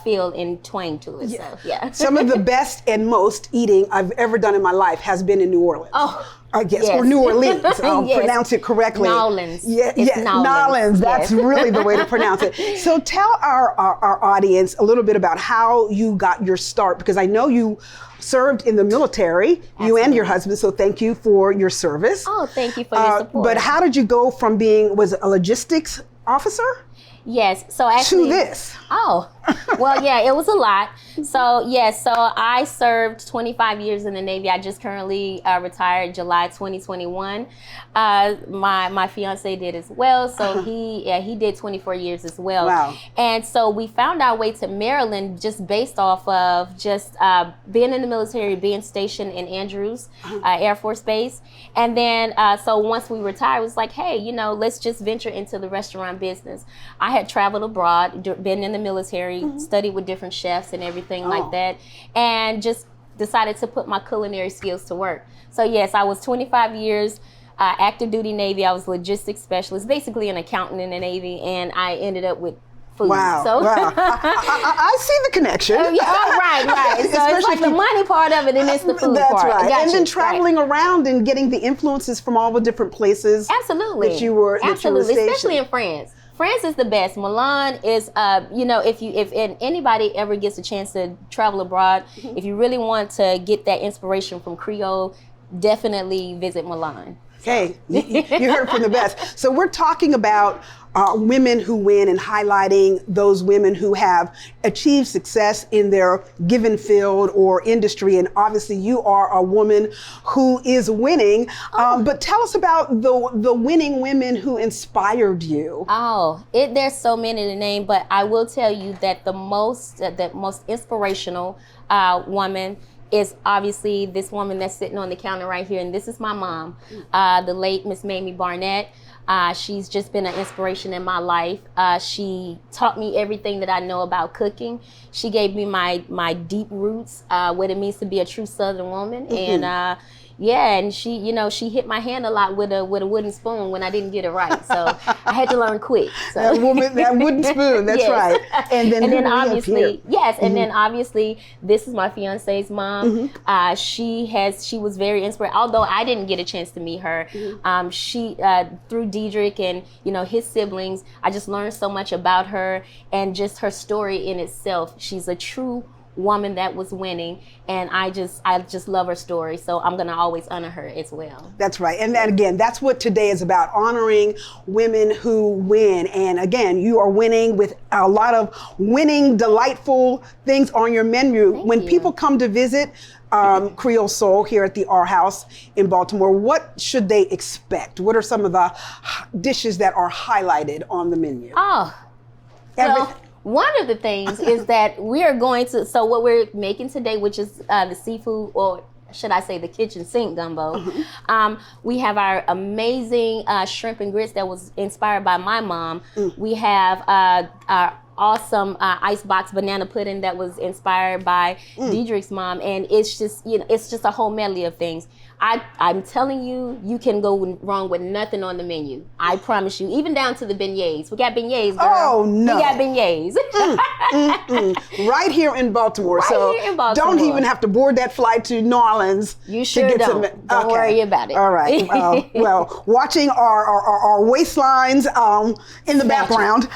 feel and twang to it. Yeah. So, yeah. Some of the best and most eating I've ever done in my life has been in New Orleans. Oh, I guess, yes. or New Orleans. Yes. Pronounce it correctly. Nolans. Yeah, It's Nolans. That's really the way to pronounce it. So tell our audience a little bit about how you got your start, because I know you served in the military, you and your husband, so thank you for your service. Oh, thank you for your support. But how did you go from being, was it a logistics officer? Yes, so actually to this. Oh, Well, yeah, it was a lot. So, so I served 25 years in the Navy. I just currently retired July 2021. My fiance did as well. So he did 24 years as well. Wow. And so we found our way to Maryland just based off of just being in the military, being stationed in Andrews Air Force Base. And then, so once we retired, it was like, hey, let's just venture into the restaurant business. I had traveled abroad, been in the military, studied with different chefs and everything like that, and just decided to put my culinary skills to work. So yes, I was 25 years active duty Navy. I was logistics specialist, basically an accountant in the Navy, and I ended up with food. Wow. So wow. I see the connection. Right. So it's like the money part of it, and it's the food That's part. Right. Gotcha. And then traveling around and getting the influences from all the different places. Absolutely. That you were stationed. Especially in France. France is the best. Milan is, if anybody ever gets a chance to travel abroad, if you really want to get that inspiration from Creole, definitely visit Milan. Okay, you heard from the best. So we're talking about women who win and highlighting those women who have achieved success in their given field or industry. And obviously you are a woman who is winning. But tell us about the winning women who inspired you. There's so many to name, but I will tell you that the most inspirational woman is obviously this woman that's sitting on the counter right here, and this is my mom, the late Miss Mamie Barnett. She's just been an inspiration in my life. She taught me everything that I know about cooking. She gave me my deep roots, what it means to be a true Southern woman, and and she hit my hand a lot with a wooden spoon when I didn't get it right. So I had to learn quick. So that wooden spoon, that's yes. right. And then obviously, and then obviously this is my fiance's mom. She was very inspiring. Although I didn't get a chance to meet her, she through Diedrich and his siblings, I just learned so much about her and just her story in itself. She's a true woman that was winning, and I just love her story, so I'm gonna always honor her as well. That's right. And that, again, that's what today is about, honoring women who win. And again, you are winning with a lot of winning, delightful things on your menu. When people come to visit Creole Soul here at the R House in Baltimore, what should they expect? What are some of the dishes that are highlighted on the menu? One of the things is that we are going to, so what we're making today, which is the seafood, or should I say the kitchen sink gumbo. We have our amazing shrimp and grits that was inspired by my mom. We have our awesome icebox banana pudding that was inspired by Diedrich's mom, and it's just it's just a whole medley of things. I'm telling you, you can go wrong with nothing on the menu. I promise you, even down to the beignets. We got beignets, girl. Oh no, we got beignets. Right here in Baltimore. Don't even have to board that flight to New Orleans. You sure don't. Don't worry about it. All right. Well, watching our waistlines in the background,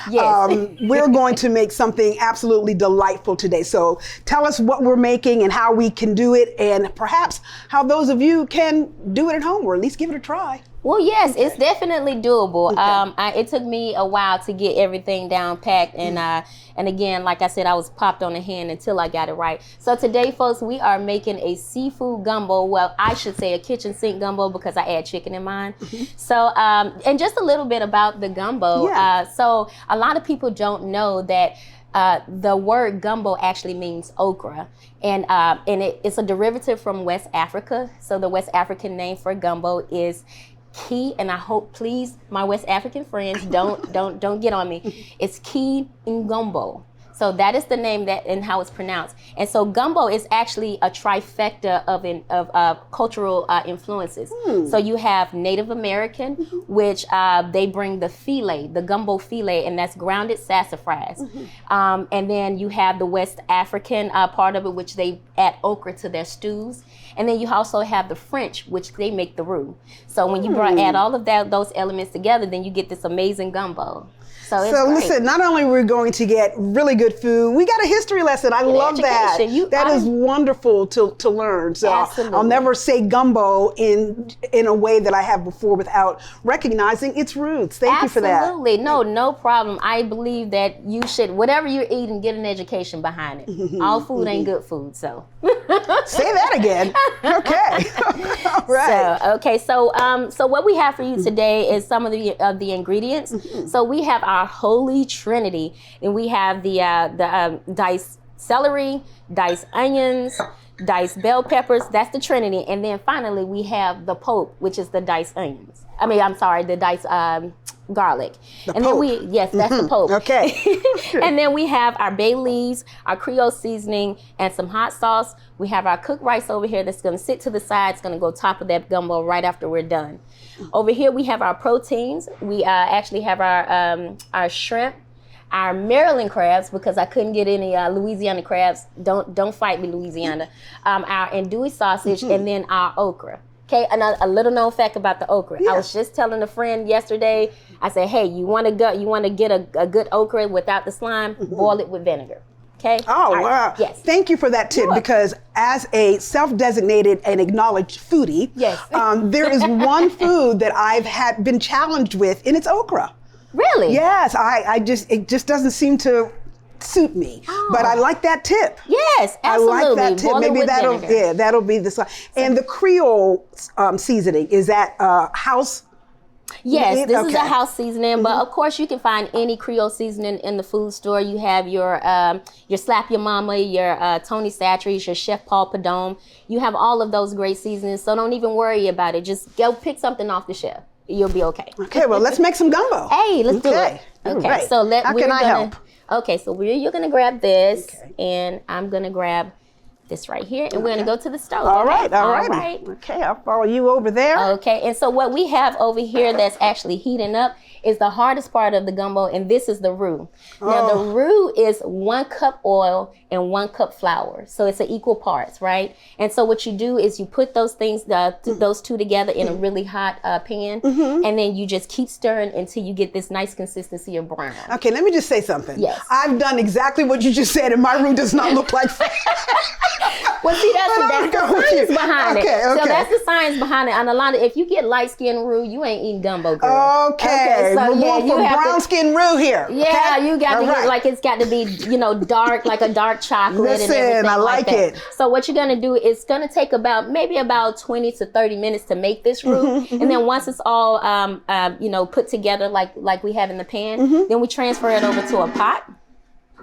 we're going to make something absolutely delightful today. So tell us what we're making and how we can do it, and perhaps how those of you can do it at home, or at least give it a try. Well, yes, it's definitely doable. It took me a while to get everything down packed, and again, like I said, I was popped on the hand until I got it right. So today, folks, we are making a seafood gumbo. Well, I should say a kitchen sink gumbo because I add chicken in mine. So, and just a little bit about the gumbo. So a lot of people don't know that the word gumbo actually means okra, and it's a derivative from West Africa. So the West African name for gumbo is Ki, and I hope, please, my West African friends, don't get on me. It's Ki Ngombo. So that is the name and how it's pronounced. And so gumbo is actually a trifecta of cultural influences. So you have Native American, which they bring the gumbo filet, and that's grounded sassafras. And then you have the West African part of it, which they add okra to their stews. And then you also have the French, which they make the roux. So when you add all of those elements together, then you get this amazing gumbo. So listen, not only are we going to get really good good food. We got a history lesson. I love that. That is wonderful to learn. So I'll never say gumbo in a way that I have before without recognizing its roots. Thank you for that. Absolutely. No problem. I believe that you should, whatever you're eating, get an education behind it. All food ain't good food, so. Say that again. Okay. All right. So what we have for you today is some of the ingredients. So we have our holy trinity, and we have the diced celery, diced onions, diced bell peppers. That's the trinity. And then finally we have the pope, which is the diced onions. The diced garlic. That's the pope. Okay. And then we have our bay leaves, our Creole seasoning, and some hot sauce. We have our cooked rice over here that's going to sit to the side. It's going to go top of that gumbo right after we're done. Over here we have our proteins. We actually have our shrimp, our Maryland crabs, because I couldn't get any Louisiana crabs. Don't fight me, Louisiana. Our andouille sausage, and then our okra. Okay, a little known fact about the okra. Yeah. I was just telling a friend yesterday. I said, hey, you want to get a good okra without the slime? Boil it with vinegar. Okay. Oh, wow. Yes. Thank you for that tip, because as a self-designated and acknowledged foodie, there is one food that I've been challenged with, and it's okra. Really? Yes. It just doesn't seem to suit me, but I like that tip. Yes, absolutely. I like that tip. Maybe that'll be the. And the Creole seasoning, is that house? Yes, this is a house seasoning, but of course you can find any Creole seasoning in the food store. You have your Slap Your Mama, your Toni Satchery's, your Chef Paul Padome. You have all of those great seasonings, so don't even worry about it. Just go pick something off the shelf. You'll be okay. Okay, well, let's make some gumbo. Hey, let's do it. Okay, right. So how can I help? Okay, so you're gonna grab this, and I'm gonna grab this right here, and we're gonna go to the stove. All right. Okay, I'll follow you over there. Okay, and so what we have over here that's actually heating up is the hardest part of the gumbo, and this is the roux. Now the roux is 1 cup oil and 1 cup flour, so it's an equal parts, right? And so what you do is you put those things, those two together in a really hot pan, and then you just keep stirring until you get this nice consistency of brown. Okay, let me just say something. Yes. I've done exactly what you just said, and my roux does not look like that. Well, see, that's the science behind it. Okay. So that's the science behind it. And a lot of, if you get light skin roux, you ain't eating gumbo, girl. Okay. So we're going for brown skin roux here. Yeah, you got to get, like, it's got to be, dark, like a dark chocolate. Listen, and everything I like that. it. So what you're going to do is going to take maybe about 20 to 30 minutes to make this roux. And then once it's all, put together like we have in the pan, then we transfer it over to a pot.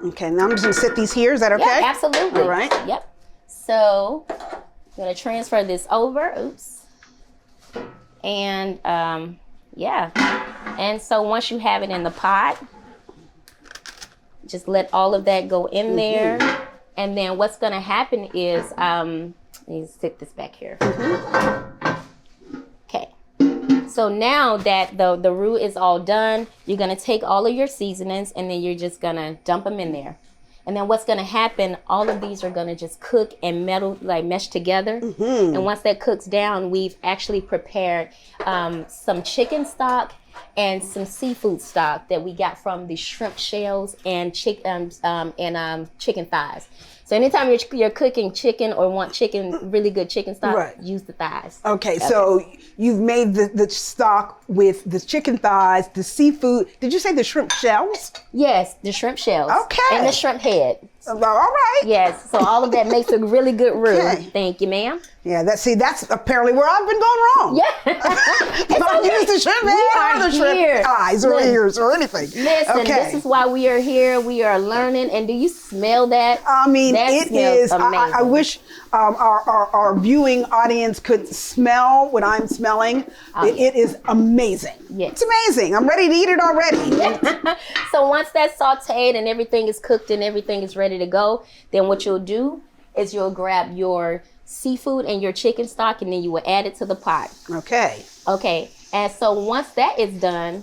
Okay, now I'm just going to set these here. Is that okay? Yeah, absolutely. All right. Yep. So I'm going to transfer this over. Oops. And and so once you have it in the pot, just let all of that go in there. And then what's going to happen is, let me stick this back here. Okay. So now that the roux is all done, you're going to take all of your seasonings, and then you're just going to dump them in there. And then what's going to happen, all of these are going to just cook and mesh together. And once that cooks down, we've actually prepared some chicken stock and some seafood stock that we got from the shrimp shells and chicken thighs. So anytime you're cooking chicken or want really good chicken stock, use the thighs. Okay, so you've made the stock with the chicken thighs, the seafood. Did you say the shrimp shells? Yes, the shrimp shells. Okay. And the shrimp head. All right. Yes, so all of that makes a really good roux. Okay. Thank you, ma'am. Yeah, that's apparently where I've been going wrong. Yeah. Not use the shrimp head or the shrimp eyes or ears or anything. Listen, this is why we are here. We are learning. And do you smell that? I mean, it is. Amazing. I wish our viewing audience could smell what I'm smelling. It is amazing. Yes. It's amazing. I'm ready to eat it already. So once that's sauteed and everything is cooked and everything is ready to go, then what you'll do is you'll grab your seafood and your chicken stock, and then you will add it to the pot. Okay. And so once that is done,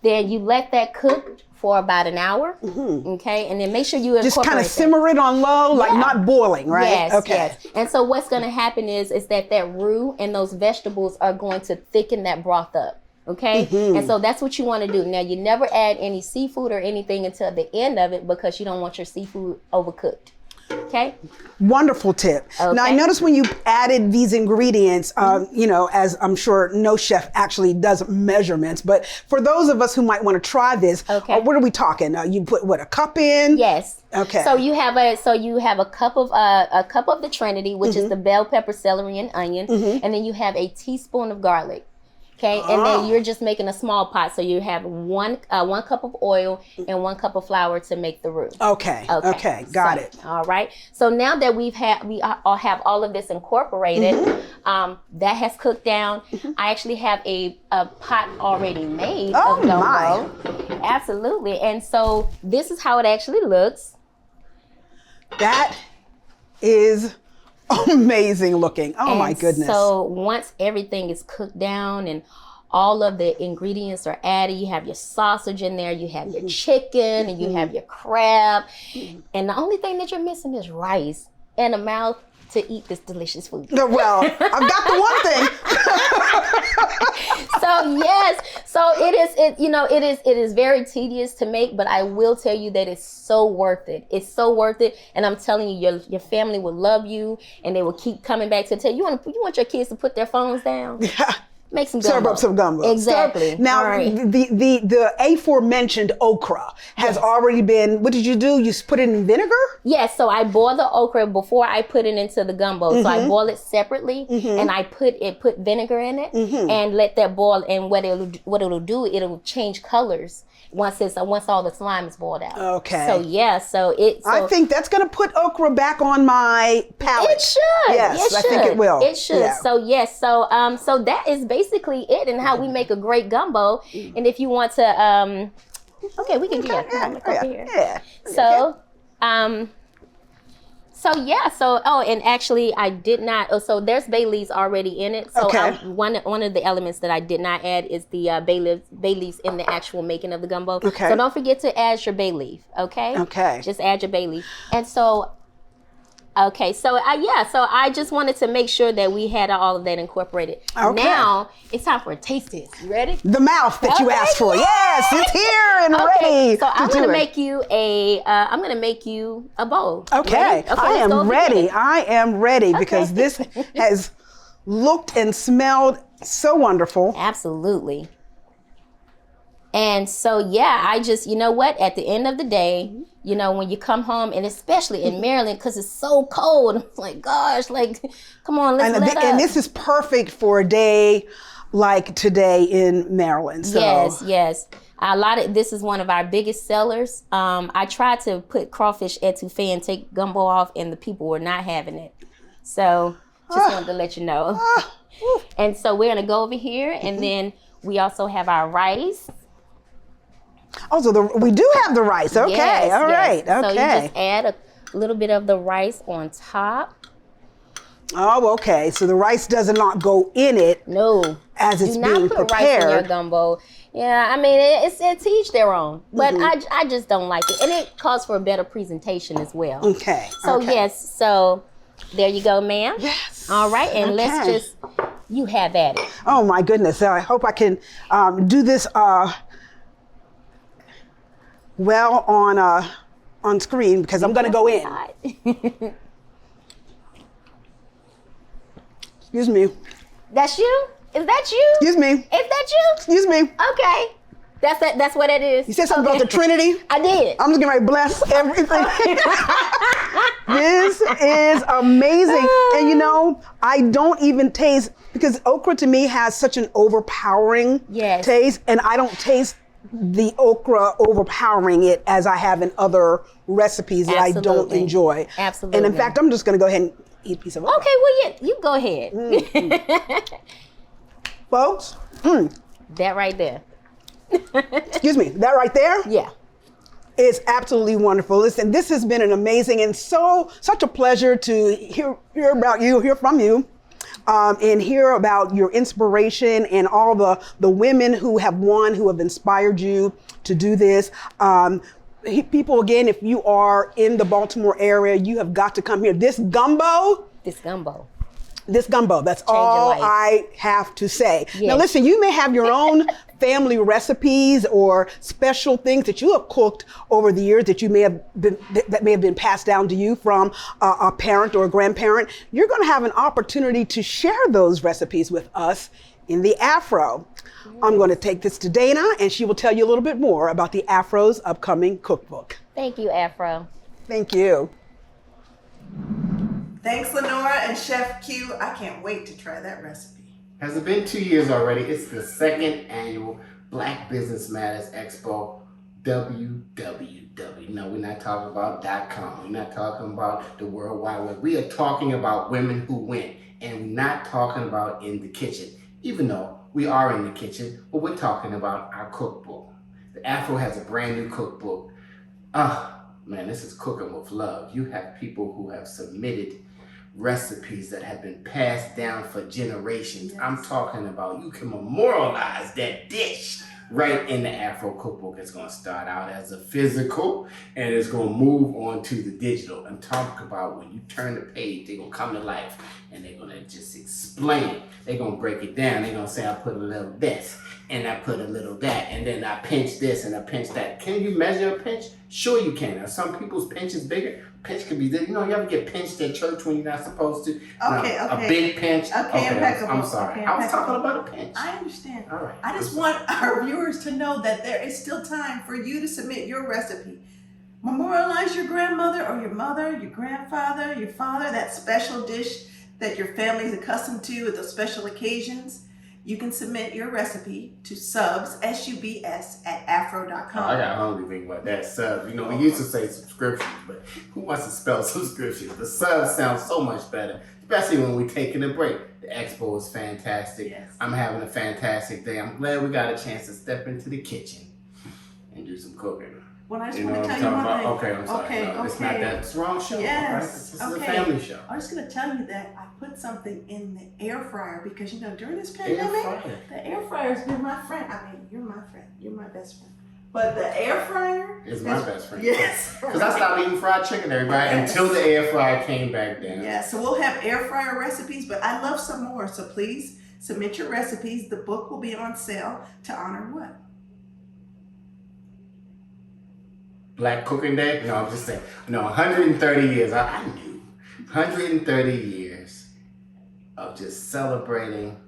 then you let that cook for about an hour. Okay, and then make sure you incorporate just kind of simmer it on low, like not boiling, right? Yes. Okay. Yes. And so what's going to happen is that roux and those vegetables are going to thicken that broth up. Okay, and so that's what you want to do. Now, you never add any seafood or anything until the end of it because you don't want your seafood overcooked. Okay. Wonderful tip. Okay. Now, I noticed when you added these ingredients, you know, as I'm sure no chef actually does measurements, but for those of us who might want to try this, what are we talking? You put what, a cup in? Yes. Okay. So you have a cup of the Trinity, which is the bell pepper, celery, and onion, and then you have a teaspoon of garlic. Okay, and then you're just making a small pot, so you have one cup of oil and 1 cup of flour to make the roux. Okay, got it. All right. So now that we all have all of this incorporated, that has cooked down. I actually have a pot already made of gumbo. My. Absolutely, and so this is how it actually looks. That is amazing looking. Oh, my goodness. So once everything is cooked down and all of the ingredients are added, you have your sausage in there, you have your chicken, and you have your crab. And the only thing that you're missing is rice and a mouth to eat this delicious food. Well, I've got the one thing. So yes, so it is very tedious to make, but I will tell you that it's so worth it. It's so worth it, and I'm telling you, your family will love you, and they will keep coming back to tell you. You want your kids to put their phones down. Yeah. Make some gumbo. Serve up some gumbo. Exactly. Now, the aforementioned okra has already been, what did you do? You put it in vinegar? Yes, so I boil the okra before I put it into the gumbo. So I boil it separately, and I put vinegar in it, and let that boil. And what it'll do, it'll change colors once all the slime is boiled out. Okay. So yeah, I think that's gonna put okra back on my palate. It should. Yes, I think it will. It should. Yeah. So yes, so that is basically it, and how we make a great gumbo. And if you want to, okay, we can do that. Over here. Yeah. So, and actually I did not, so there's bay leaves already in it. So one of the elements that I did not add is the bay leaves in the actual making of the gumbo. Okay. So don't forget to add your bay leaf, okay? Okay. Just add your bay leaf. And so, so I just wanted to make sure that we had all of that incorporated. Okay. Now it's time for a taste test. You ready? The mouth that you asked for. Yes, it's here and ready. So I'm gonna make you a bowl. Okay. I am ready. I am ready because this has looked and smelled so wonderful. Absolutely. And so, I just, you know what, at the end of the day, you know, when you come home, and especially in Maryland, because it's so cold, I'm like, gosh, like, come on, let's let up. And this is perfect for a day like today in Maryland. So. Yes. This is one of our biggest sellers. I tried to put crawfish etouffee and take gumbo off, and the people were not having it. So, just wanted to let you know. And so we're gonna go over here, and then we also have our rice. Oh, so we do have the rice. Okay, yes, all right. Okay. So you just add a little bit of the rice on top. Oh, okay. So the rice does not go in it. No. As it's being prepared. Do not put rice in your gumbo. Yeah, I mean, it's each their own. But I just don't like it. And it calls for a better presentation as well. Okay. So, yes. So, there you go, ma'am. Yes. All right. And let's just, you have at it. Oh, my goodness. So I hope I can do this well on screen because I'm going to go in. Excuse me. That's you? Is that you? Excuse me. Is that you? Excuse me. Okay. That's what it is. You said something about the Trinity? I did. I'm just going to bless everything. This is amazing. And you know, I don't even taste, because okra to me has such an overpowering taste, and I don't taste the okra overpowering it as I have in other recipes that I don't enjoy. Absolutely. And in fact, I'm just going to go ahead and eat a piece of okra. Okay, well, yeah, you go ahead. Folks. That right there. Excuse me, that right there? Yeah. Is absolutely wonderful. Listen, this has been an amazing and such a pleasure to hear from you. And hear about your inspiration and all the women who have won, who have inspired you to do this. People, again, if you are in the Baltimore area, you have got to come here. This gumbo this gumbo. That's Change your all life. I have to say. Yes. Now listen, you may have your own family recipes or special things that you have cooked over the years that may have been passed down to you from a parent or a grandparent. You're going to have an opportunity to share those recipes with us in the Afro. I'm going to take this to Dana, and she will tell you a little bit more about the Afro's upcoming cookbook. Thank you, Afro. Thank you. Thanks, Lenora and Chef Q. I can't wait to try that recipe. Has it been 2 years already? It's the second annual Black Business Matters Expo, WWW. No, we're not talking about .com. We're not talking about the World Wide Web. We are talking about women who win, and we're not talking about in the kitchen, even though we are in the kitchen, but we're talking about our cookbook. The Afro has a brand new cookbook. Man, this is cooking with love. You have people who have submitted recipes that have been passed down for generations. Yes. I'm talking about you can memorialize that dish right in the AFRO Cookbook. It's going to start out as a physical and it's going to move on to the digital. And talk about when you turn the page, they're going to come to life and they're going to just explain. They're going to break it down. They're going to say, I put a little this and I put a little that and then I pinch this and I pinch that. Can you measure a pinch? Sure you can. Now, some people's pinch is bigger. Pinch can be, you know, you ever get pinched at church when you're not supposed to? Okay. A big pinch. Okay, impeccable. I'm sorry. Okay, I was talking about a pinch. I understand. All right. I just want our viewers to know that there is still time for you to submit your recipe. Memorialize your grandmother or your mother, your grandfather, your father, that special dish that your family is accustomed to at those special occasions. You can submit your recipe to subs, S-U-B-S, at afro.com. I got hungry thinking about that sub. You know, we used to say subscriptions, but who wants to spell subscriptions? The sub sounds so much better, especially when we're taking a break. The expo is fantastic. Yes. I'm having a fantastic day. I'm glad we got a chance to step into the kitchen and do some cooking. Well, I just want to tell you one thing. Okay, I'm sorry. Okay, no, it's not that. It's the wrong show. Yes. Right? This is a family show. I'm just going to tell you that I put something in the air fryer because, you know, during this pandemic, the air fryer has been my friend. I mean, you're my friend. You're my best friend. But the air fryer is my best friend. Yes. Because I stopped eating fried chicken, everybody, until the air fryer came back down. Yeah, so we'll have air fryer recipes, but I love some more. So please submit your recipes. The book will be on sale to honor what? Black Cooking Day? No, I'm just saying. No, 130 years. I knew. 130 years of just celebrating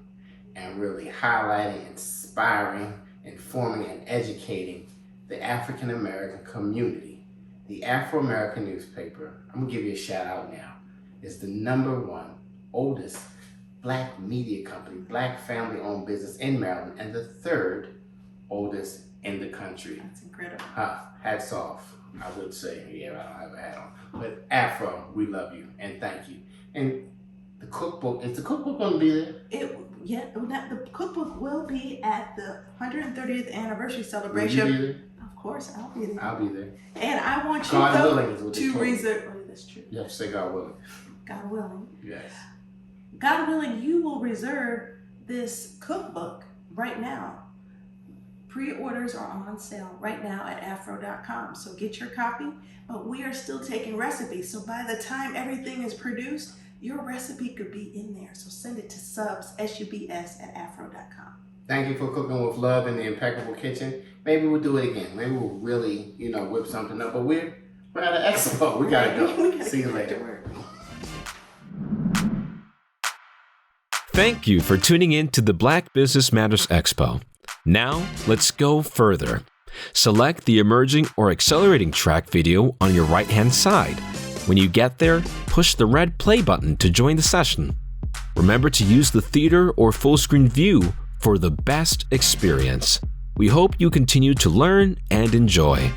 and really highlighting, inspiring, informing, and educating the African American community. The Afro-American newspaper, I'm going to give you a shout out now, is the #1 oldest Black media company, Black family-owned business in Maryland, and the 3rd oldest in the country. That's incredible. Hats off, I would say. Yeah, I don't have a hat on. But Afro, we love you and thank you. And the cookbook, is the cookbook going to be there? The cookbook will be at the 130th anniversary celebration. Will you be there? Of course, I'll be there. I'll be there. And I want you God willing is what they to told me. reserve. Oh, that's true. You have to say God willing. God willing. Yes. God willing, you will reserve this cookbook right now. Pre-orders are on sale right now at afro.com. So get your copy, but we are still taking recipes. So by the time everything is produced, your recipe could be in there. So send it to subs, S-U-B-S, at afro.com. Thank you for cooking with love in the impeccable kitchen. Maybe we'll do it again. Maybe we'll really, whip something up. But we're at an expo. We gotta go. See you later. Thank you for tuning in to the Black Business Matters Expo. Now, let's go further. Select the emerging or accelerating track video on your right-hand side. When you get there, push the red play button to join the session. Remember to use the theater or full-screen view for the best experience. We hope you continue to learn and enjoy.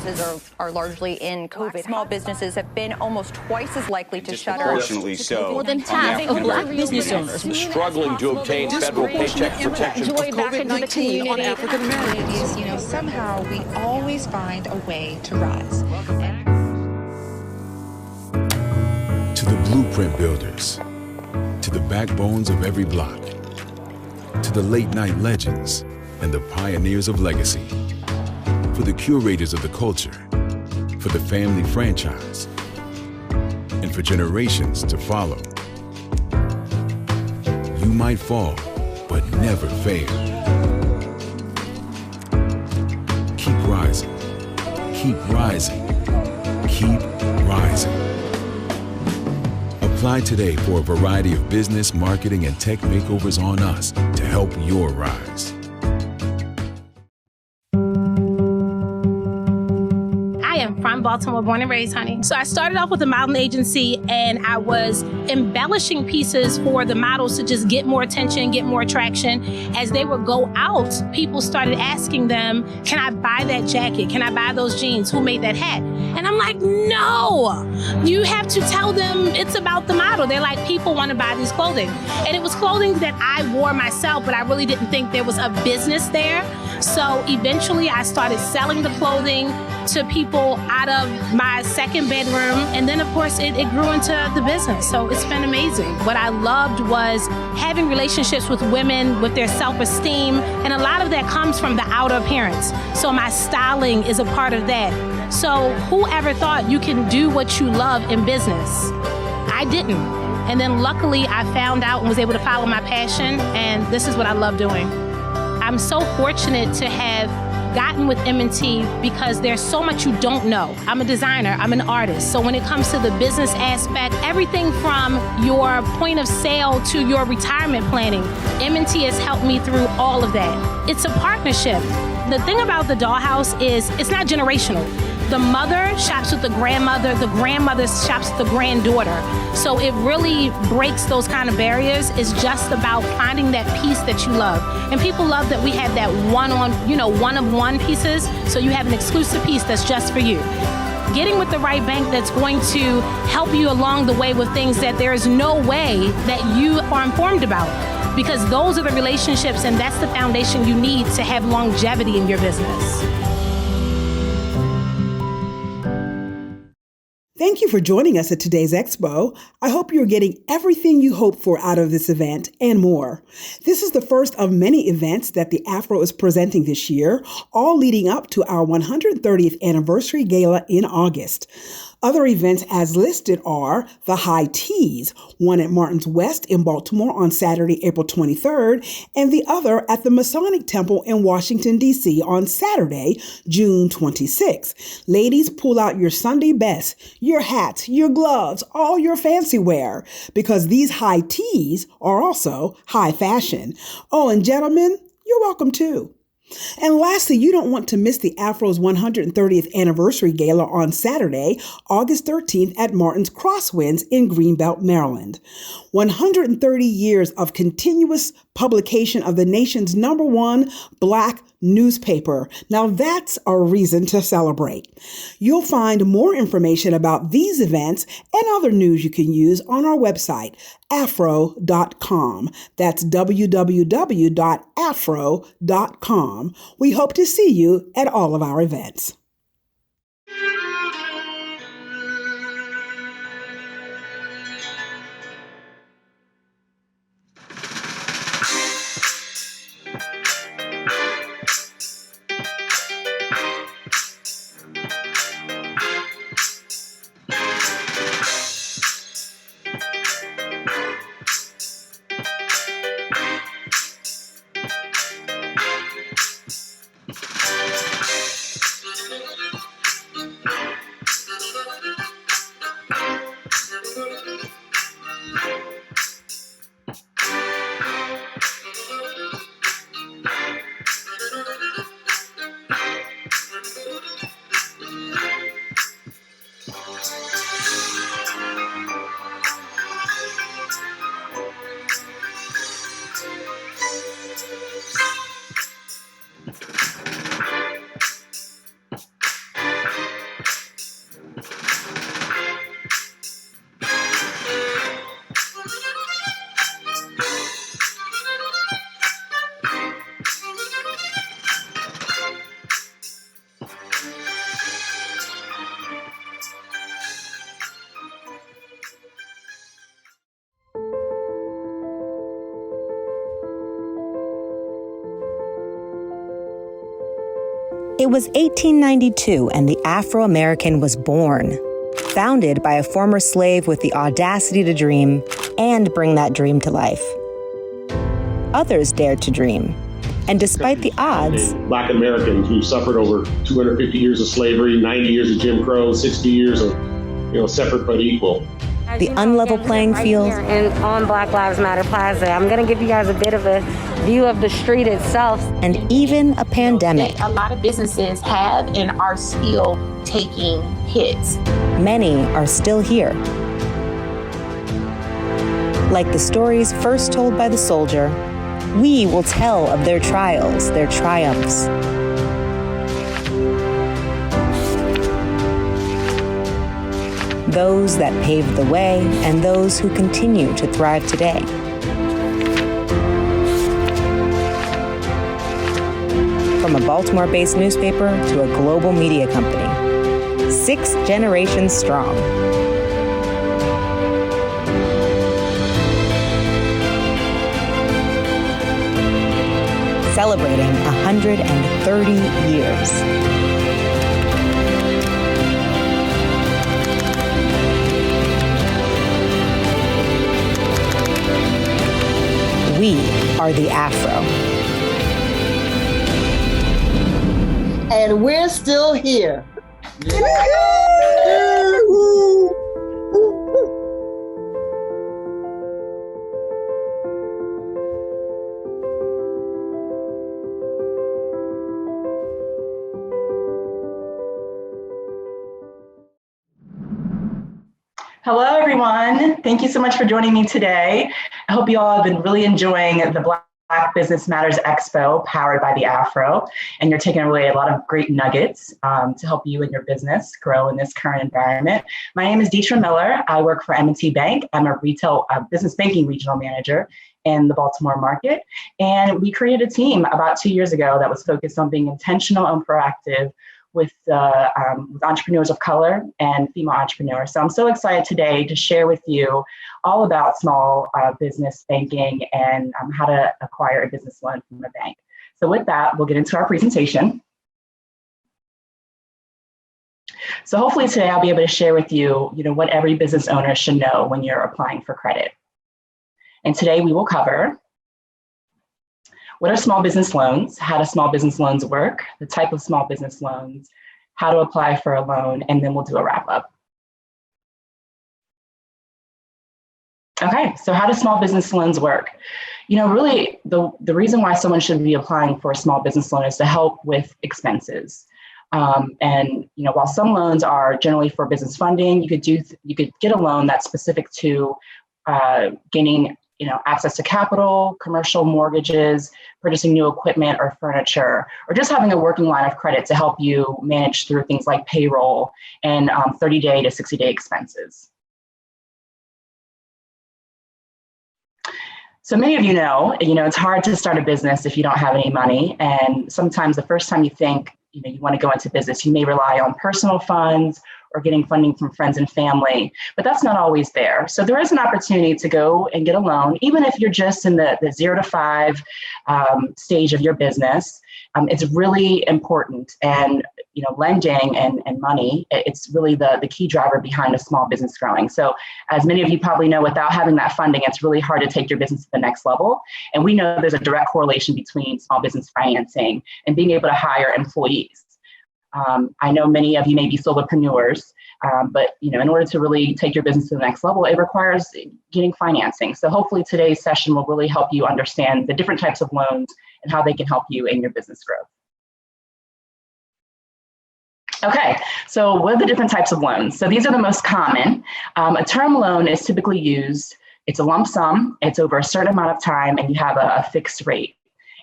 businesses are largely in COVID. Small businesses have been almost twice as likely to shutter. Disproportionately so. More than half of Black business owners struggling to obtain federal paycheck protection. Joy back into the community. On African Americans. You know, somehow we always find a way to rise. To the blueprint builders, to the backbones of every block, to the late night legends and the pioneers of legacy, for the curators of the culture, for the family franchise, and for generations to follow. You might fall, but never fail. Keep rising, keep rising, keep rising. Apply today for a variety of business, marketing, and tech makeovers on us to help your rise. From Baltimore, born and raised, honey. So I started off with a modeling agency, and I was embellishing pieces for the models to just get more attention, get more attraction. As they would go out, people started asking them, can I buy that jacket? Can I buy those jeans? Who made that hat? And I'm like, no, you have to tell them it's about the model. They're like, people want to buy these clothing. And it was clothing that I wore myself, but I really didn't think there was a business there. So eventually I started selling the clothing to people out of my second bedroom. And then of course it grew into the business. So it's been amazing. What I loved was having relationships with women, with their self-esteem. And a lot of that comes from the outer appearance. So my styling is a part of that. So whoever thought you can do what you love in business? I didn't. And then luckily I found out and was able to follow my passion. And this is what I love doing. I'm so fortunate to have gotten with M&T because there's so much you don't know. I'm a designer, I'm an artist. So when it comes to the business aspect, everything from your point of sale to your retirement planning, M&T has helped me through all of that. It's a partnership. The thing about the dollhouse is it's not generational. The mother shops with the grandmother shops with the granddaughter. So it really breaks those kind of barriers. It's just about finding that piece that you love. And people love that we have that one-of-one pieces, so you have an exclusive piece that's just for you. Getting with the right bank that's going to help you along the way with things that there is no way that you are informed about. Because those are the relationships and that's the foundation you need to have longevity in your business. Thank you for joining us at today's Expo. I hope you're getting everything you hoped for out of this event and more. This is the first of many events that the AFRO is presenting this year, all leading up to our 130th anniversary gala in August. Other events as listed are the High Teas, one at Martin's West in Baltimore on Saturday, April 23rd, and the other at the Masonic Temple in Washington, D.C. on Saturday, June 26th. Ladies, pull out your Sunday best, your hats, your gloves, all your fancy wear, because these high teas are also high fashion. Oh, and gentlemen, you're welcome too. And lastly, you don't want to miss the AFRO's 130th anniversary gala on Saturday, August 13th at Martin's Crosswinds in Greenbelt, Maryland. 130 years of continuous publication of the nation's #1 Black newspaper. Now that's a reason to celebrate. You'll find more information about these events and other news you can use on our website, afro.com. That's www.afro.com. We hope to see you at all of our events. It was 1892 and the Afro-American was born, founded by a former slave with the audacity to dream and bring that dream to life. Others dared to dream, and despite the odds, Black Americans who suffered over 250 years of slavery, 90 years of Jim Crow, 60 years of, separate but equal. The unlevel playing field, and on Black Lives Matter Plaza, I'm going to give you guys a bit of a view of the street itself. And even a pandemic. A lot of businesses have and are still taking hits. Many are still here. Like the stories first told by the soldier, we will tell of their trials, their triumphs. Those that paved the way and those who continue to thrive today. From a Baltimore-based newspaper to a global media company, 6 generations strong. Celebrating 130 years. We are the Afro. And we're still here. Hello, everyone. Thank you so much for joining me today. I hope you all have been really enjoying the Black Business Matters Expo powered by the Afro, and you're taking away a lot of great nuggets to help you and your business grow in this current environment. My name is Adrienne Miller. I work for M&T Bank. I'm a retail business banking regional manager in the Baltimore market, and we created a team about 2 years ago that was focused on being intentional and proactive with entrepreneurs of color and female entrepreneurs. So I'm so excited today to share with you all about small business banking and how to acquire a business loan from a bank. So with that, we'll get into our presentation. So hopefully today I'll be able to share with you, what every business owner should know when you're applying for credit. And today we will cover what are small business loans, how do small business loans work, the type of small business loans, how to apply for a loan, and then we'll do a wrap up. Okay, so how do small business loans work? Really the reason why someone should be applying for a small business loan is to help with expenses. And while some loans are generally for business funding, you could get a loan that's specific to gaining access to capital, commercial mortgages, purchasing new equipment or furniture, or just having a working line of credit to help you manage through things like payroll and 30-day to 60-day expenses. So many of you know, it's hard to start a business if you don't have any money. And sometimes the first time you think, you want to go into business, you may rely on personal funds or getting funding from friends and family, but that's not always there. So there is an opportunity to go and get a loan, even if you're just in the 0 to 5 stage of your business. It's really important. And lending and money, it's really the key driver behind a small business growing. So as many of you probably know, without having that funding, it's really hard to take your business to the next level. And we know there's a direct correlation between small business financing and being able to hire employees. I know many of you may be solopreneurs, but in order to really take your business to the next level, it requires getting financing. So hopefully today's session will really help you understand the different types of loans and how they can help you in your business growth. Okay, so what are the different types of loans? So these are the most common. A term loan is typically used, it's a lump sum, it's over a certain amount of time, and you have a fixed rate.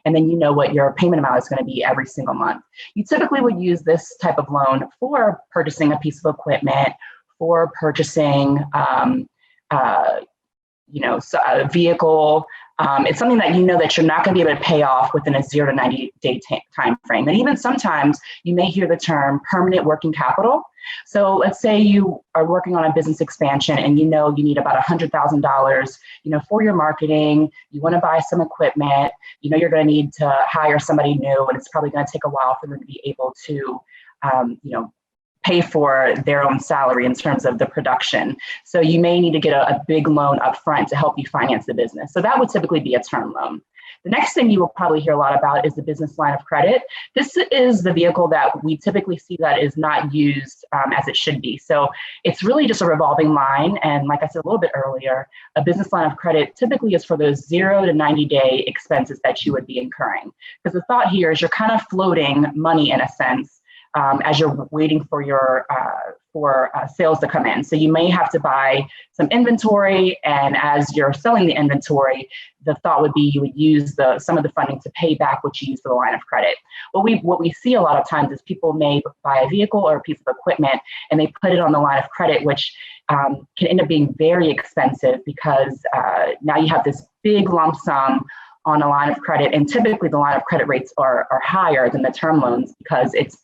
And then you know what your payment amount is going to be every single month. You typically would use this type of loan for purchasing a piece of equipment, for purchasing a vehicle. It's something that you know that you're not going to be able to pay off within a 0 to 90 day time frame. And even sometimes you may hear the term permanent working capital. So let's say you are working on a business expansion and you know you need about $100,000, for your marketing. You want to buy some equipment. You're going to need to hire somebody new, and it's probably going to take a while for them to be able to, pay for their own salary in terms of the production. So you may need to get a big loan up front to help you finance the business. So that would typically be a term loan. The next thing you will probably hear a lot about is the business line of credit. This is the vehicle that we typically see that is not used as it should be. So it's really just a revolving line. And like I said a little bit earlier, a business line of credit typically is for those 0 to 90 day expenses that you would be incurring. Because the thought here is you're kind of floating money in a sense as you're waiting for your sales to come in. So you may have to buy some inventory, and as you're selling the inventory, the thought would be you would use some of the funding to pay back what you use for the line of credit. What we see a lot of times is people may buy a vehicle or a piece of equipment and they put it on the line of credit, which can end up being very expensive because now you have this big lump sum on a line of credit, and typically the line of credit rates are higher than the term loans because it's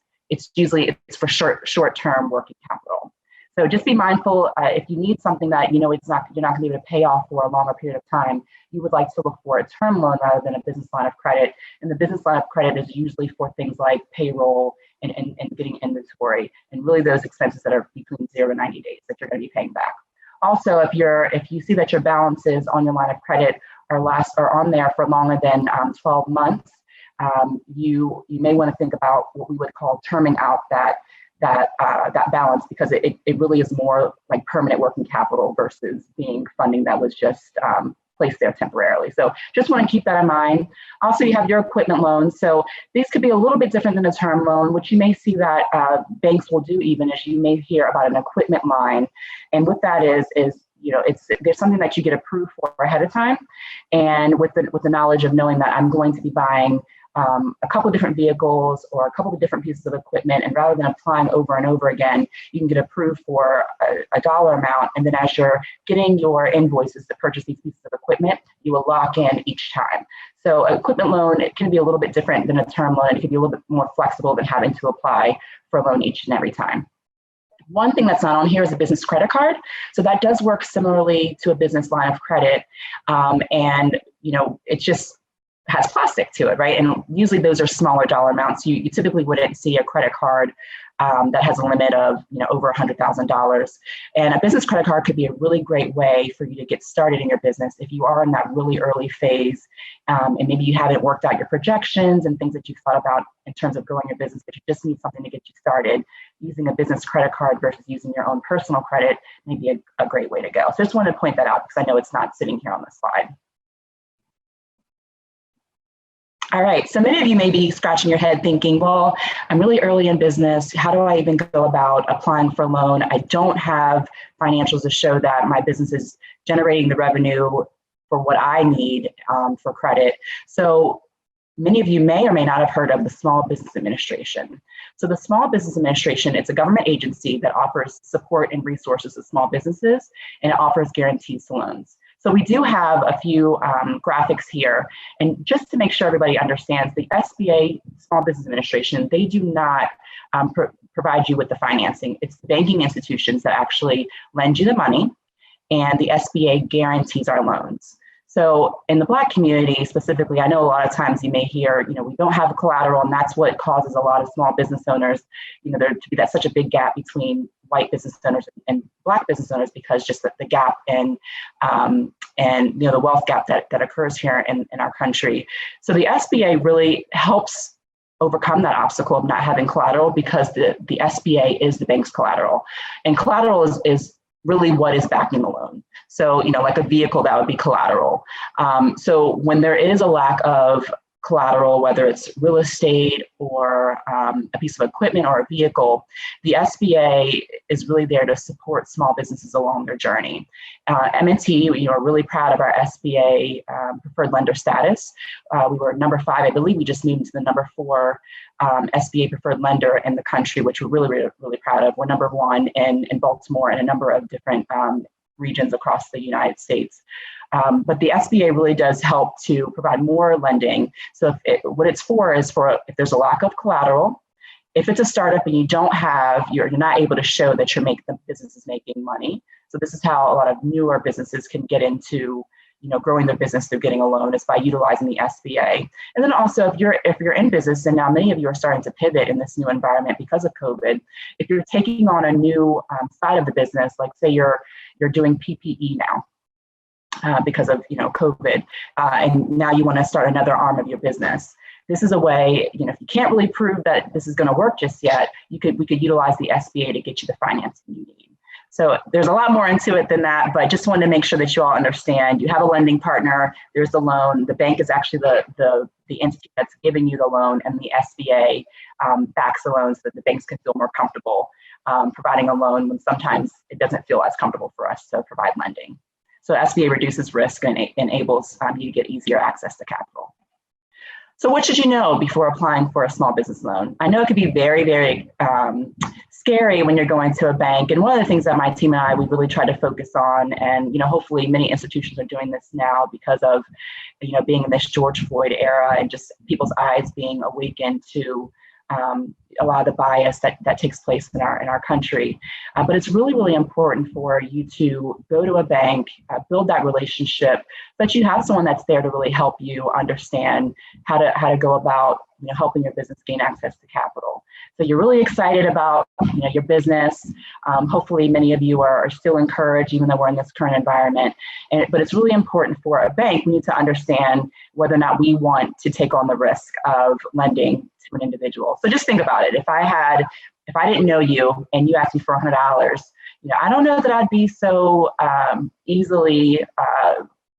usually for short-term working capital. So just be mindful if you need something that you're not going to be able to pay off for a longer period of time, you would like to look for a term loan rather than a business line of credit. And the business line of credit is usually for things like payroll and getting inventory, and really those expenses that are between 0 to 90 days that you're going to be paying back. Also, if you see that your balances on your line of credit are on there for longer than 12 months, you may want to think about what we would call terming out that balance, because it really is more like permanent working capital versus being funding that was just placed there temporarily. So just want to keep that in mind. Also, you have your equipment loans. So these could be a little bit different than a term loan, which you may see that banks will do, even as you may hear about an equipment line. And what that is there's something that you get approved for ahead of time, and with the knowledge of knowing that I'm going to be buying a couple of different vehicles or a couple of different pieces of equipment, and rather than applying over and over again, you can get approved for a dollar amount, and then as you're getting your invoices to purchase these pieces of equipment, you will lock in each time. So an equipment loan, it can be a little bit different than a term loan. It can be a little bit more flexible than having to apply for a loan each and every time. One thing that's not on here is a business credit card. So that does work similarly to a business line of credit. And it just has plastic to it, right? And usually those are smaller dollar amounts. You typically wouldn't see a credit card that has a limit of over $100,000. And a business credit card could be a really great way for you to get started in your business if you are in that really early phase, and maybe you haven't worked out your projections and things that you've thought about in terms of growing your business, but you just need something to get you started. Using a business credit card versus using your own personal credit may be a great way to go. So I just wanted to point that out because I know it's not sitting here on the slide. All right, so many of you may be scratching your head thinking, well, I'm really early in business. How do I even go about applying for a loan? I don't have financials to show that my business is generating the revenue for what I need for credit. So many of you may or may not have heard of the Small Business Administration. So the Small Business Administration, it's a government agency that offers support and resources to small businesses, and it offers guarantees to loans. So we do have a few graphics here. And just to make sure everybody understands, the SBA, Small Business Administration, they do not provide you with the financing. It's the banking institutions that actually lend you the money, and the SBA guarantees our loans. So in the Black community specifically, I know a lot of times you may hear, we don't have collateral, and that's what causes a lot of small business owners, there to be that such a big gap between white business owners and Black business owners, because just the gap and the wealth gap that occurs here in our country. So the SBA really helps overcome that obstacle of not having collateral, because the SBA is the bank's collateral, and collateral is really what is backing the loan. So, like a vehicle, that would be collateral. So when there is a lack of collateral, whether it's real estate or a piece of equipment or a vehicle, the SBA is really there to support small businesses along their journey. M&T, are really proud of our SBA preferred lender status. We were number 5, I believe we just moved to the number 4 SBA preferred lender in the country, which we're really, really, really proud of. We're number 1 in Baltimore and a number of different regions across the United States. But the SBA really does help to provide more lending. So what it's for is for if there's a lack of collateral, if it's a startup and you're not able to show that the business is making money. So this is how a lot of newer businesses can get into growing their business through getting a loan, is by utilizing the SBA. And then also if you're in business, and now many of you are starting to pivot in this new environment because of COVID, if you're taking on a new side of the business, like say you're doing PPE now because of COVID, and now you want to start another arm of your business. This is a way, if you can't really prove that this is going to work just yet, we could utilize the SBA to get you the financing you need. So there's a lot more into it than that, but just wanted to make sure that you all understand. You have a lending partner, there's the loan, the bank is actually the entity that's giving you the loan, and the SBA backs the loan so that the banks can feel more comfortable providing a loan when sometimes it doesn't feel as comfortable for us to provide lending. So SBA reduces risk and enables you to get easier access to capital. So what should you know before applying for a small business loan? I know it can be very, very scary when you're going to a bank. And one of the things that my team and I, we really try to focus on, and hopefully many institutions are doing this now because of being in this George Floyd era and just people's eyes being awakened to a lot of the bias that takes place in our country. But it's really, really important for you to go to a bank, build that relationship, that you have someone that's there to really help you understand how to go about helping your business gain access to capital. So you're really excited about your business. Hopefully many of you are still encouraged, even though we're in this current environment. But it's really important for a bank. We need to understand whether or not we want to take on the risk of lending to an individual. So just think about it. If I didn't know you and you asked me for $100, I don't know that I'd be so easily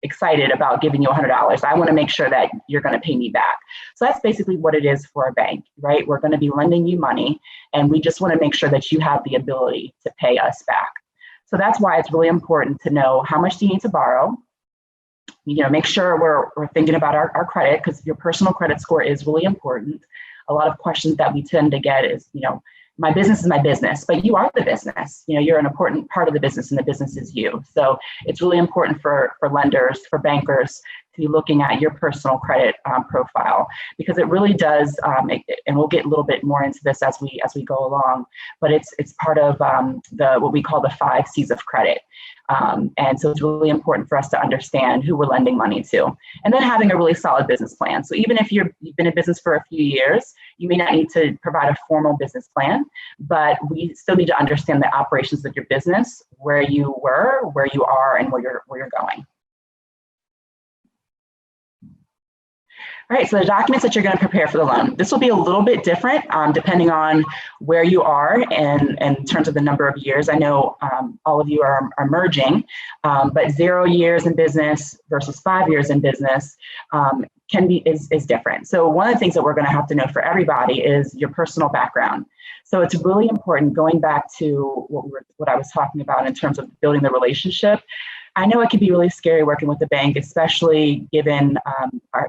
excited about giving you $100. I want to make sure that you're going to pay me back. So that's basically what it is for a bank, right? We're going to be lending you money, and we just want to make sure that you have the ability to pay us back. So that's why it's really important to know how much do you need to borrow. Make sure we're thinking about our credit, because your personal credit score is really important. A lot of questions that we tend to get is, my business is my business, but you are the business. You're an important part of the business, and the business is you. So it's really important for lenders, for bankers, to be looking at your personal credit profile, because it really does. And we'll get a little bit more into this as we go along. But it's part of what we call the 5 C's of credit. And so it's really important for us to understand who we're lending money to, and then having a really solid business plan. So even if you've been in business for a few years, you may not need to provide a formal business plan, but we still need to understand the operations of your business, where you were, where you are, and where you're going. All right, so the documents that you're going to prepare for the loan. This will be a little bit different depending on where you are and in terms of the number of years. I know all of you are merging, but 0 years in business versus 5 years in business is different. So one of the things that we're going to have to know for everybody is your personal background. So it's really important, going back to what I was talking about in terms of building the relationship. I know it can be really scary working with the bank, especially given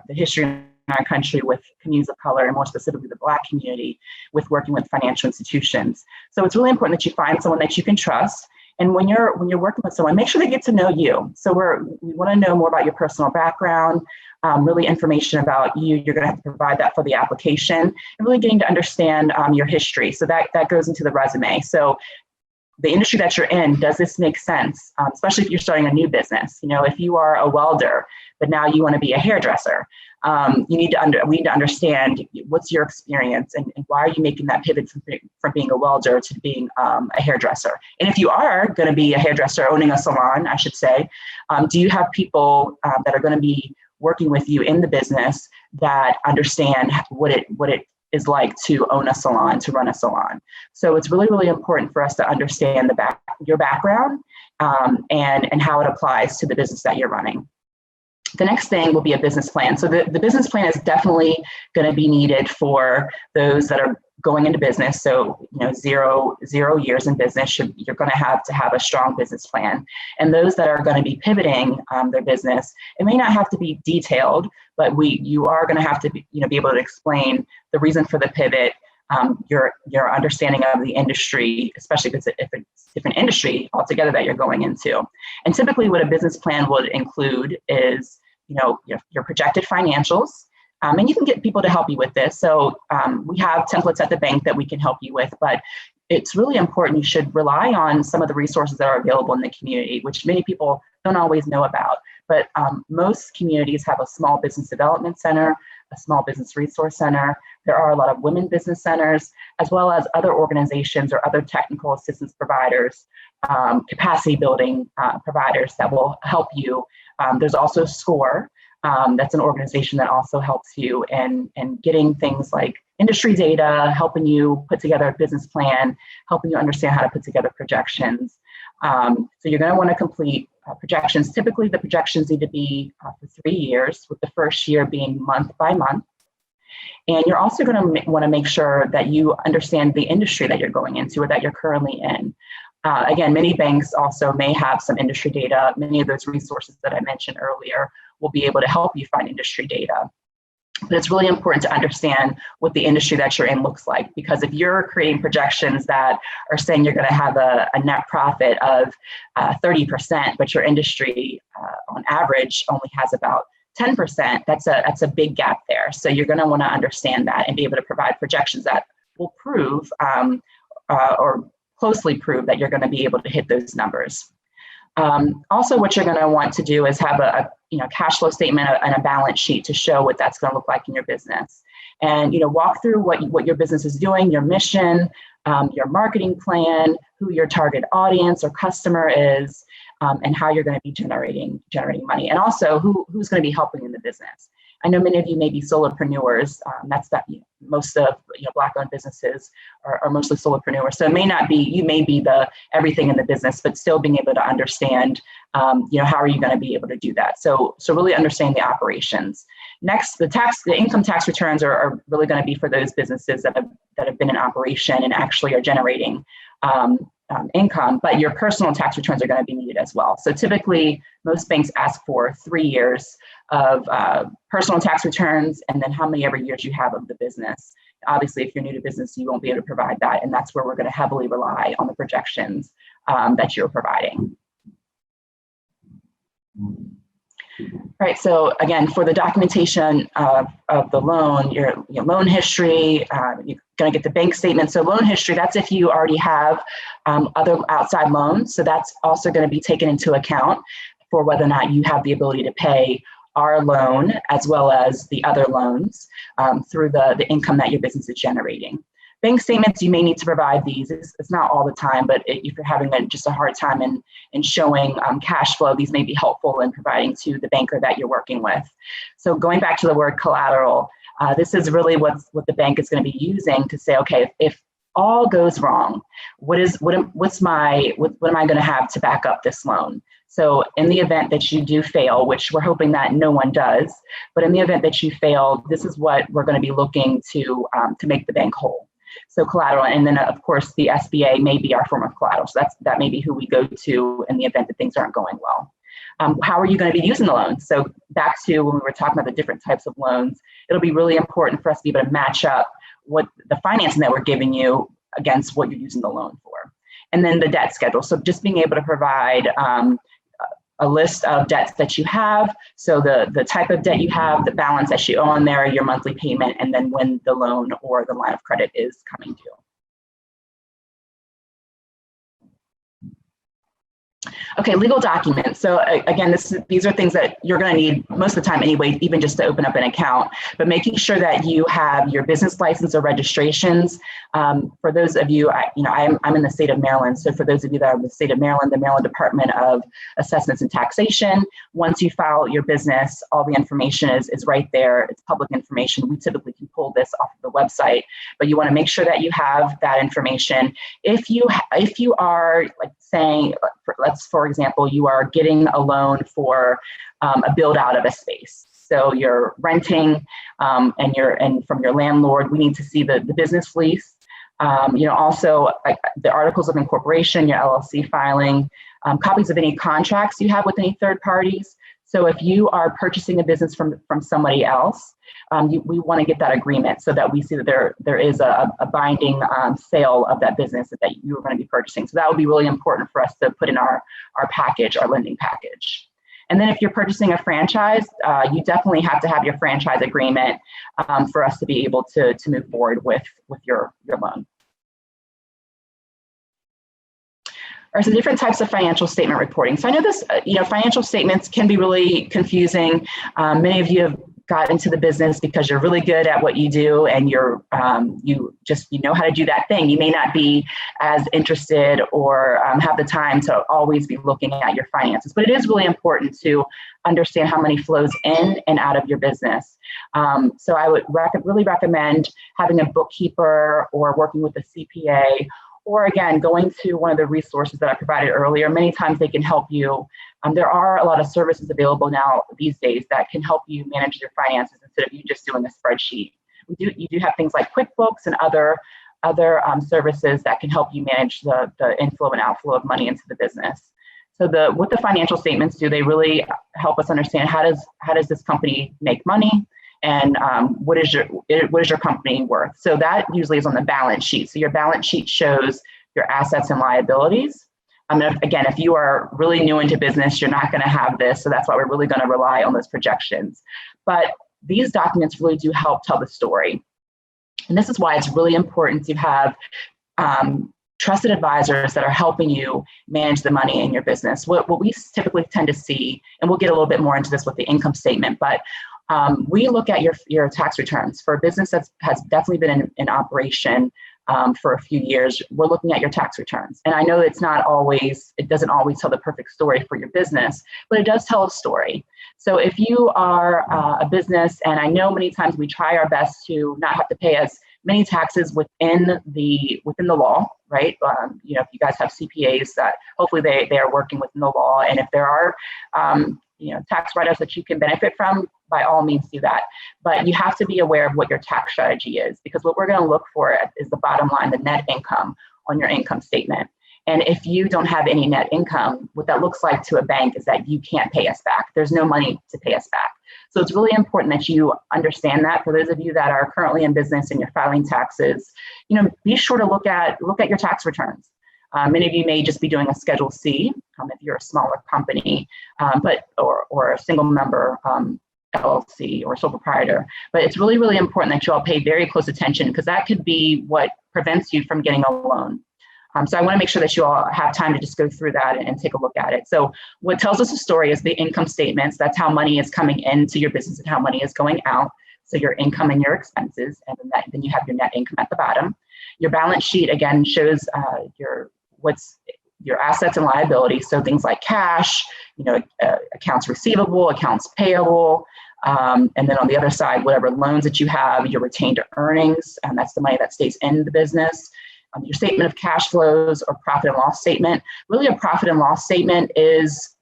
the history in our country with communities of color, and more specifically the Black community, with working with financial institutions. So it's really important that you find someone that you can trust. And when you're working with someone, make sure they get to know you. So we want to know more about your personal background, really information about you. You're going to have to provide that for the application, and really getting to understand your history. So that goes into the resume. So the industry that you're in, does this make sense? Especially if you're starting a new business. If you are a welder, but now you want to be a hairdresser, we need to understand what's your experience and why are you making that pivot from being a welder to being a hairdresser. And if you are going to be a hairdresser, owning a salon, I should say, do you have people that are going to be working with you in the business that understand what it is like to own a salon, to run a salon? So it's really, really important for us to understand your background and how it applies to the business that you're running. The next thing will be a business plan. So the business plan is definitely going to be needed for those that are going into business. So, 0 years in business, you're going to have a strong business plan. And those that are going to be pivoting their business, it may not have to be detailed, but you are going to have to be able to explain the reason for the pivot, your understanding of the industry, especially if it's a different industry altogether that you're going into. And typically what a business plan would include is, your projected financials. And you can get people to help you with this. So we have templates at the bank that we can help you with, but it's really important. You should rely on some of the resources that are available in the community, which many people don't always know about. But most communities have a small business development center, a small business resource center. There are a lot of women business centers, as well as other organizations or other technical assistance providers, capacity building providers that will help you. There's also SCORE. That's an organization that also helps you in getting things like industry data, helping you put together a business plan, helping you understand how to put together projections. So you're going to want to complete projections. Typically, the projections need to be for 3 years, with the first year being month by month. And you're also going to want to make sure that you understand the industry that you're going into or that you're currently in. Again, many banks also may have some industry data. Many of those resources that I mentioned earlier will be able to help you find industry data. But it's really important to understand what the industry that you're in looks like, because if you're creating projections that are saying you're going to have a net profit of 30%, but your industry on average only has about 10%, that's a big gap there. So you're going to want to understand that and be able to provide projections that will prove or closely prove that you're going to be able to hit those numbers. Also, what you're going to want to do is have a cash flow statement and a balance sheet to show what that's going to look like in your business, and walk through what your business is doing, your mission, your marketing plan, who your target audience or customer is, and how you're going to be generating money, and also who's going to be helping in the business. I know many of you may be solopreneurs. Most of Black-owned businesses are mostly solopreneurs. So it may not be, you may be the everything in the business, but still being able to understand, how are you going to be able to do that? So really understanding the operations. Next, the income tax returns are really going to be for those businesses that have been in operation and actually are generating income, but your personal tax returns are going to be needed as well. So typically, most banks ask for 3 years of personal tax returns, and then how many ever years you have of the business. Obviously, if you're new to business, you won't be able to provide that, and that's where we're going to heavily rely on the projections that you're providing. Right, so again, for the documentation of the loan, your loan history, you're going to get the bank statement. So loan history, that's if you already have other outside loans. So that's also going to be taken into account for whether or not you have the ability to pay our loan as well as the other loans through the income that your business is generating. Bank statements, you may need to provide these. It's not all the time, but if you're having just a hard time in showing cash flow, these may be helpful in providing to the banker that you're working with. So going back to the word collateral, this is really what the bank is going to be using to say, okay, if all goes wrong, what am I going to have to back up this loan? So in the event that you do fail, which we're hoping that no one does, but in the event that you fail, this is what we're going to be looking to make the bank whole. So collateral, and then of course the SBA may be our form of collateral. So that may be who we go to in the event that things aren't going well. How are you going to be using the loans? So back to when we were talking about the different types of loans, it'll be really important for us to be able to match up what the financing that we're giving you against what you're using the loan for. And then the debt schedule. So just being able to provide a list of debts that you have. So the type of debt you have, the balance that you owe on there, your monthly payment, and then when the loan or the line of credit is coming due. Okay, legal documents. So again, these are things that you're going to need most of the time anyway, even just to open up an account, but making sure that you have your business license or registrations. For those of you, I'm in the state of Maryland. So for those of you that are in the state of Maryland, the Maryland Department of Assessments and Taxation, once you file your business, all the information is right there. It's public information. We typically can pull this off of the website, but you want to make sure that you have that information. If you are like saying, for example, you are getting a loan for a build out of a space. So you're renting and from your landlord, we need to see the business lease. Also the articles of incorporation, your LLC filing, copies of any contracts you have with any third parties. So if you are purchasing a business from somebody else, we want to get that agreement so that we see that there is a binding sale of that business that you are going to be purchasing. So that would be really important for us to put in our package, our lending package. And then if you're purchasing a franchise, you definitely have to have your franchise agreement for us to be able to move forward with your loan. All right, so different types of financial statement reporting. So I know this, financial statements can be really confusing. Many of you have got into the business because you're really good at what you do and you know how to do that thing. You may not be as interested or have the time to always be looking at your finances, but it is really important to understand how money flows in and out of your business. So I would really recommend having a bookkeeper or working with a CPA, or again, going to one of the resources that I provided earlier. Many times they can help you. There are a lot of services available now these days that can help you manage your finances instead of you just doing a spreadsheet. You do have things like QuickBooks and other services that can help you manage the inflow and outflow of money into the business. So what the financial statements do, they really help us understand how does this company make money, and what is your company worth. So that usually is on the balance sheet. So your balance sheet shows your assets and liabilities. Again, if you are really new into business, you're not going to have this. So that's why we're really going to rely on those projections. But these documents really do help tell the story. And this is why it's really important to have trusted advisors that are helping you manage the money in your business. What we typically tend to see, and we'll get a little bit more into this with the income statement, but we look at your tax returns. For a business that has definitely been in operation for a few years, we're looking at your tax returns. And I know it doesn't always tell the perfect story for your business, but it does tell a story. So if you are a business, and I know many times we try our best to not have to pay as many taxes within the law, right? If you guys have CPAs, that hopefully they are working within the law, and if there are tax write-offs that you can benefit from, by all means do that. But you have to be aware of what your tax strategy is, because what we're going to look for is the bottom line, the net income on your income statement. And if you don't have any net income, what that looks like to a bank is that you can't pay us back. There's no money to pay us back. So it's really important that you understand that. For those of you that are currently in business and you're filing taxes, be sure to look at your tax returns. Many of you may just be doing a Schedule C if you're a smaller company, or a single member LLC or sole proprietor. But it's really, really important that you all pay very close attention, because that could be what prevents you from getting a loan. So I want to make sure that you all have time to just go through that and take a look at it. So what tells us a story is the income statements. That's how money is coming into your business and how money is going out. So your income and your expenses, and then you have your net income at the bottom. Your balance sheet, again, shows your assets and liabilities. So things like cash, accounts receivable, accounts payable, and then on the other side, whatever loans that you have, your retained earnings, and that's the money that stays in the business. Your statement of cash flows or profit and loss statement. Really, a profit and loss statement is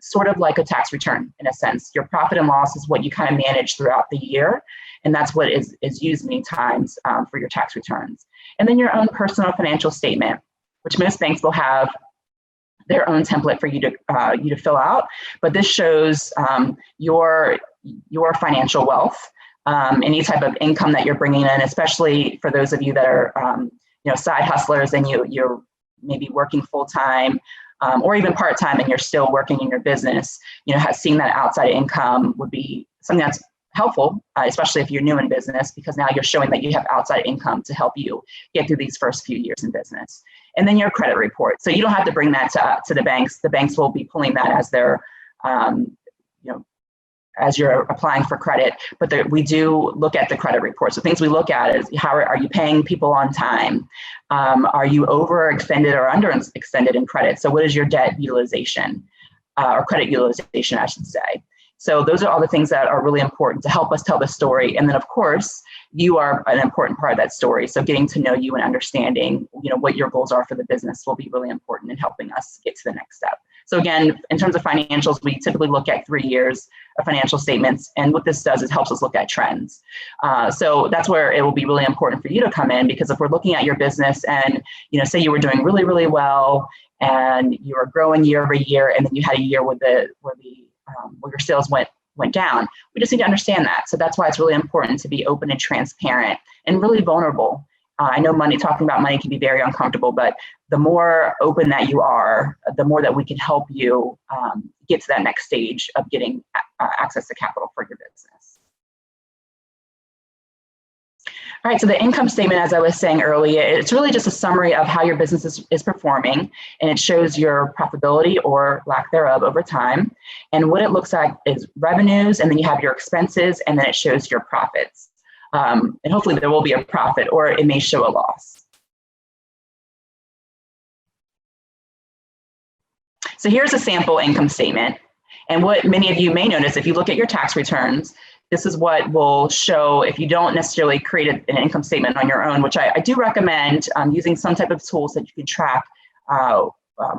sort of like a tax return in a sense. Your profit and loss is what you kind of manage throughout the year, and that's what is used many times for your tax returns. And then your own personal financial statement, which most banks will have their own template for you to fill out. But this shows your financial wealth, any type of income that you're bringing in, especially for those of you that are side hustlers and you're maybe working full time or even part time and you're still working in your business. Seeing that outside income would be something that's helpful, especially if you're new in business, because now you're showing that you have outside income to help you get through these first few years in business. And then your credit report. So you don't have to bring that to the banks. The banks will be pulling that as they're, as you're applying for credit. But we do look at the credit report. So things we look at is how are you paying people on time? Are you overextended or underextended in credit? So what is your debt utilization or credit utilization, I should say? So those are all the things that are really important to help us tell the story. And then, of course, you are an important part of that story. So getting to know you and understanding, what your goals are for the business will be really important in helping us get to the next step. So again, in terms of financials, we typically look at 3 years of financial statements. And what this does is helps us look at trends. So that's where it will be really important for you to come in, because if we're looking at your business and, say you were doing really, really well and you were growing year over year, and then you had a year where the your sales went down. We just need to understand that. So that's why it's really important to be open and transparent and really vulnerable. I know talking about money can be very uncomfortable, but the more open that you are, the more that we can help you get to that next stage of getting access to capital for your business. All right, so the income statement, as I was saying earlier, it's really just a summary of how your business is performing, and it shows your profitability or lack thereof over time. And what it looks like is revenues, and then you have your expenses, and then it shows your profits. And hopefully there will be a profit, or it may show a loss. So here's a sample income statement. And what many of you may notice, if you look at your tax returns, this is what will show if you don't necessarily create an income statement on your own, which I do recommend using some type of tools that you can track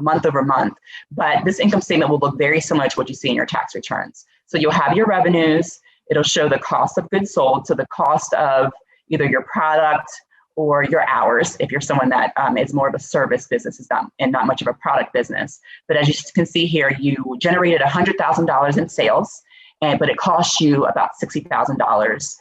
month over month. But this income statement will look very similar to what you see in your tax returns. So you'll have your revenues. It'll show the cost of goods sold, so the cost of either your product or your hours, if you're someone that is more of a service business and not much of a product business. But as you can see here, you generated $100,000 in sales, but it costs you about $60,000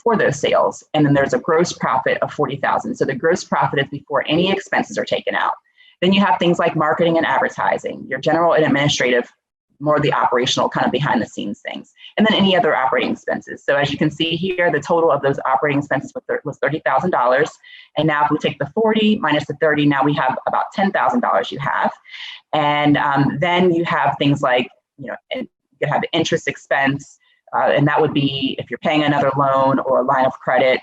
for those sales. And then there's a gross profit of $40,000. So the gross profit is before any expenses are taken out. Then you have things like marketing and advertising, your general and administrative, more of the operational kind of behind the scenes things, and then any other operating expenses. So as you can see here, the total of those operating expenses was $30,000. And now if we take the 40 minus the 30, now we have about $10,000 you have. And then you have things like, you could have interest expense, and that would be if you're paying another loan or a line of credit.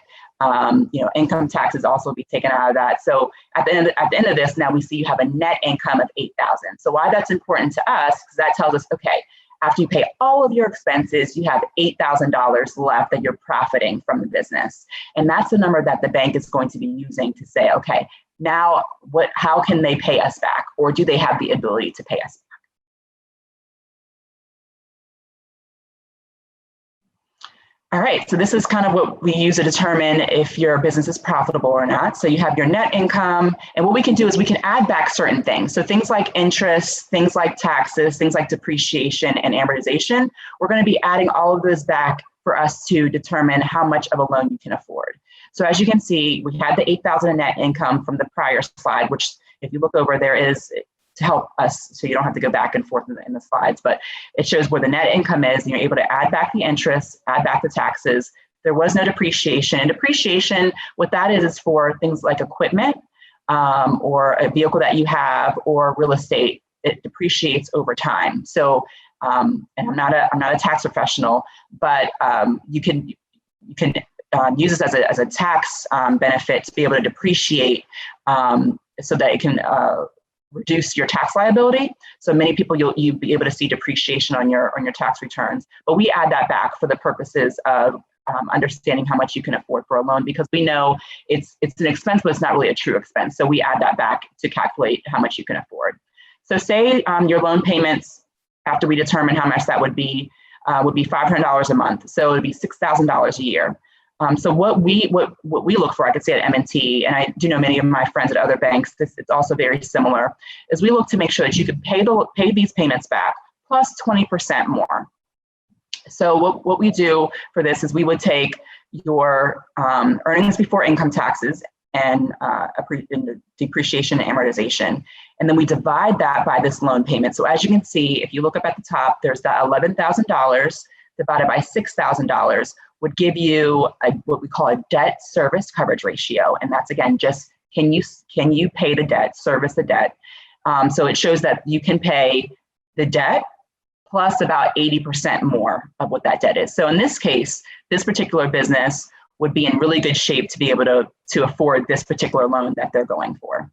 Income taxes also be taken out of that. So at the end of this, now we see you have a net income of $8,000. So why that's important to us, because that tells us, okay, after you pay all of your expenses, you have $8,000 left that you're profiting from the business. And that's the number that the bank is going to be using to say, okay, now how can they pay us back? Or do they have the ability to pay us back? All right, so this is kind of what we use to determine if your business is profitable or not. So you have your net income, and what we can do is we can add back certain things. So things like interest, things like taxes, things like depreciation and amortization, we're going to be adding all of those back for us to determine how much of a loan you can afford. So as you can see, we had the $8,000 in net income from the prior slide, which if you look over, there is to help us so you don't have to go back and forth in the slides, but it shows where the net income is, and you're able to add back the interest, add back the taxes. There was no depreciation. And depreciation, what that is for things like equipment or a vehicle that you have or real estate. It depreciates over time. So, and I'm not a tax professional, but you can use this as a tax benefit to be able to depreciate so that it can reduce your tax liability. So many people you'll be able to see depreciation on your tax returns, but we add that back for the purposes of understanding how much you can afford for a loan, because we know it's an expense, but it's not really a true expense. So we add that back to calculate how much you can afford. So say your loan payments, after we determine how much that would be $500 a month. So it would be $6,000 a year. So what we look for, I could say at M&T, and I do know many of my friends at other banks, it's also very similar, is we look to make sure that you could pay these payments back plus 20% more. So what we do for this is we would take your earnings before income taxes and depreciation and amortization, and then we divide that by this loan payment. So as you can see, if you look up at the top, there's that $11,000 divided by $6,000 would give you what we call a debt service coverage ratio. And that's, again, just can you pay the debt, service the debt? So it shows that you can pay the debt plus about 80% more of what that debt is. So in this case, this particular business would be in really good shape to be able to afford this particular loan that they're going for.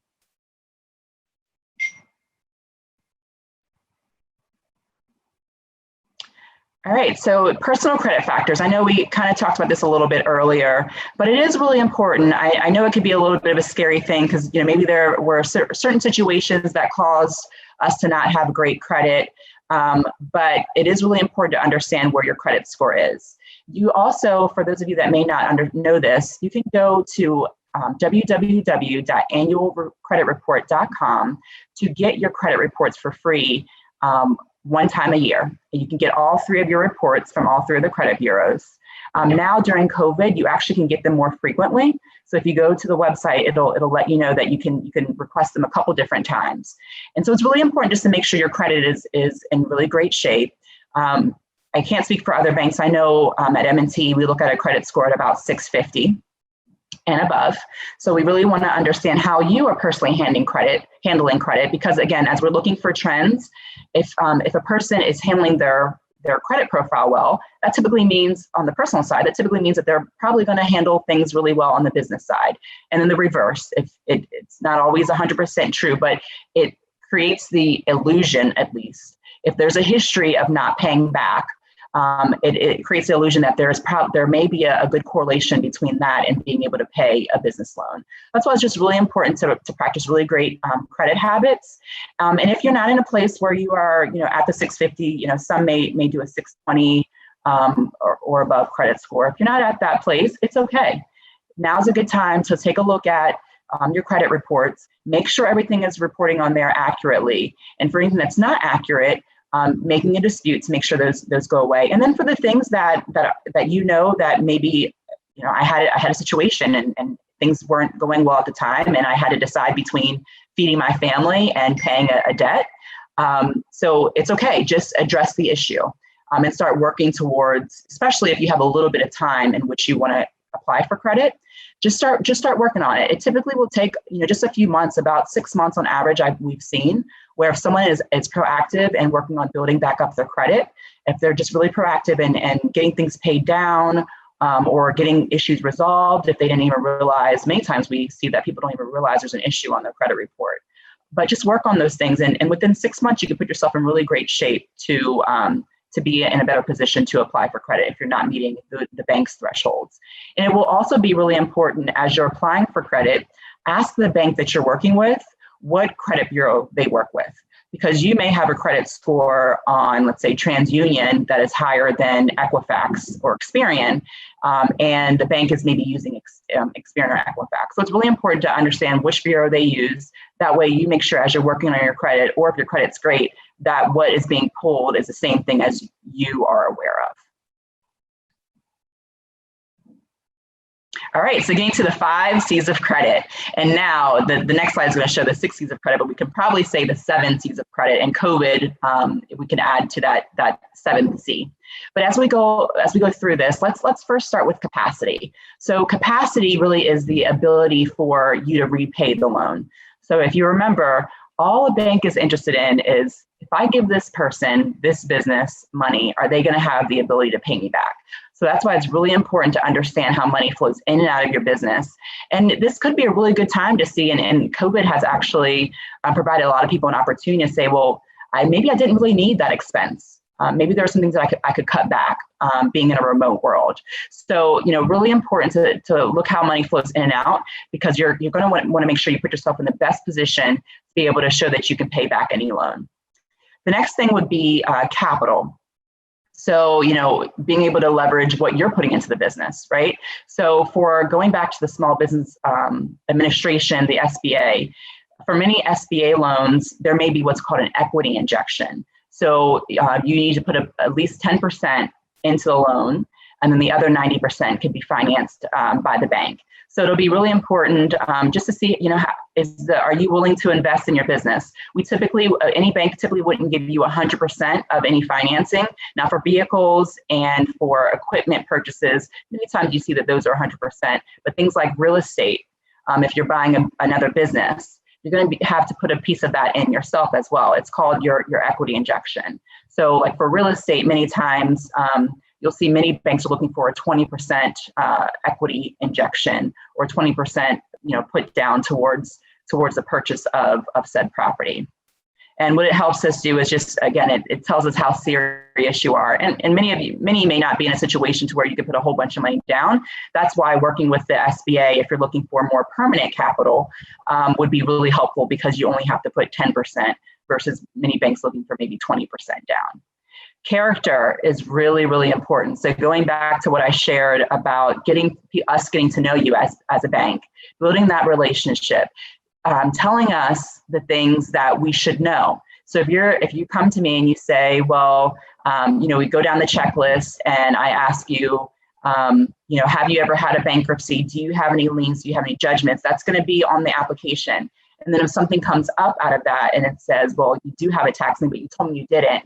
All right, so personal credit factors. I know we kind of talked about this a little bit earlier, but it is really important. I know it could be a little bit of a scary thing because maybe there were certain situations that caused us to not have great credit, but it is really important to understand where your credit score is. You also, for those of you that may not know this, you can go to www.annualcreditreport.com to get your credit reports for free one time a year. And you can get all three of your reports from all three of the credit bureaus. Now during COVID, you actually can get them more frequently. So if you go to the website, it'll let you know that you can request them a couple different times. And so it's really important just to make sure your credit is in really great shape. I can't speak for other banks. I know at M&T, we look at a credit score at about 650 and above. So we really want to understand how you are personally handling credit, because again, as we're looking for trends, if a person is handling their credit profile well, that typically means on the personal side, that typically means that they're probably going to handle things really well on the business side. And then the reverse, if it's not always 100% true, but it creates the illusion, at least, if there's a history of not paying back, it creates the illusion that there may be a good correlation between that and being able to pay a business loan. That's why it's just really important to practice really great credit habits. And if you're not in a place where you are, at the 650, some may do a 620 or above credit score. If you're not at that place, it's okay. Now's a good time to take a look at your credit reports, make sure everything is reporting on there accurately. And for anything that's not accurate, making a dispute to make sure those go away. And then for the things that maybe, I had a situation and things weren't going well at the time, and I had to decide between feeding my family and paying a debt. So it's okay, just address the issue and start working towards, especially if you have a little bit of time in which you want to apply for credit, just start working on it. It typically will take, just a few months, about 6 months on average, we've seen, where if someone is proactive and working on building back up their credit, if they're just really proactive and getting things paid down or getting issues resolved, if they didn't even realize, many times we see that people don't even realize there's an issue on their credit report. But just work on those things. And within 6 months, you can put yourself in really great shape to be in a better position to apply for credit if you're not meeting the bank's thresholds. And it will also be really important as you're applying for credit, ask the bank that you're working with what credit bureau they work with, because you may have a credit score on, let's say, TransUnion that is higher than Equifax or Experian, and the bank is maybe using Experian or Equifax. So it's really important to understand which bureau they use. That way you make sure as you're working on your credit, or if your credit's great, that what is being pulled is the same thing as you are aware of. All right, so getting to the 5 C's of credit. And now the next slide is going to show the 6 C's of credit, but we can probably say the 7 C's of credit. And COVID, we can add to that 7th C. But as we go through this, let's first start with capacity. So capacity really is the ability for you to repay the loan. So if you remember, all a bank is interested in is, if I give this person, this business money, are they going to have the ability to pay me back? So that's why it's really important to understand how money flows in and out of your business. And this could be a really good time to see, and COVID has actually provided a lot of people an opportunity to say, well, maybe I didn't really need that expense. Maybe there are some things that I could cut back being in a remote world. So, really important to look how money flows in and out, because you're going to want to make sure you put yourself in the best position to be able to show that you can pay back any loan. The next thing would be capital. So, being able to leverage what you're putting into the business, right? So for going back to the Small Business Administration, the SBA, for many SBA loans, there may be what's called an equity injection. So you need to put at least 10% into the loan, and then the other 90% can be financed by the bank. So it'll be really important just to see, are you willing to invest in your business? We typically, any bank typically wouldn't give you 100% of any financing. Now for vehicles and for equipment purchases, many times you see that those are 100%, but things like real estate, if you're buying another business, you're going to have to put a piece of that in yourself as well. It's called your equity injection. So like for real estate, many times, you'll see many banks are looking for a 20% equity injection or 20%, put down towards the purchase of said property. And what it helps us do is just, again, it tells us how serious you are. And many may not be in a situation to where you could put a whole bunch of money down. That's why working with the SBA, if you're looking for more permanent capital, would be really helpful, because you only have to put 10% versus many banks looking for maybe 20% down. Character is really, really important. So going back to what I shared about getting to know you as a bank, building that relationship, telling us the things that we should know. So if you come to me and you say, well, we go down the checklist and I ask you, have you ever had a bankruptcy? Do you have any liens? Do you have any judgments? That's going to be on the application. And then if something comes up out of that and it says, well, you do have a tax lien, but you told me you didn't,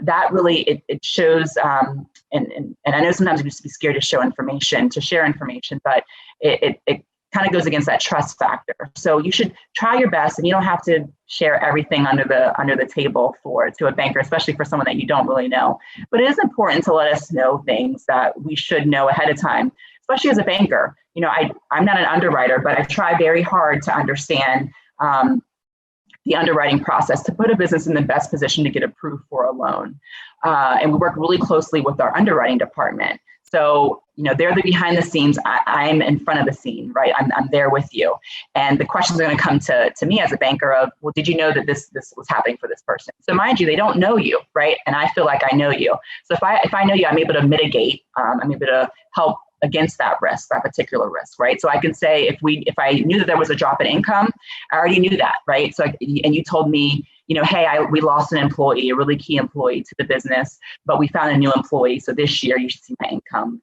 that really, it shows, and I know sometimes we used to be scared to share information, but it kind of goes against that trust factor. So you should try your best, and you don't have to share everything under the table to a banker, especially for someone that you don't really know. But it is important to let us know things that we should know ahead of time, especially as a banker. I'm not an underwriter, but I try very hard to understand the underwriting process to put a business in the best position to get approved for a loan. And we work really closely with our underwriting department. So, they're the behind the scenes. I'm in front of the scene, right? I'm there with you. And the questions are going to come to me as a banker of, well, did you know that this was happening for this person? So mind you, they don't know you, right? And I feel like I know you. So if I know you, I'm able to mitigate, I'm able to help against that risk, that particular risk, right? So I can say, if I knew that there was a drop in income, I already knew that, right? So, and you told me, hey, we lost an employee, a really key employee to the business, but we found a new employee. So this year you should see my income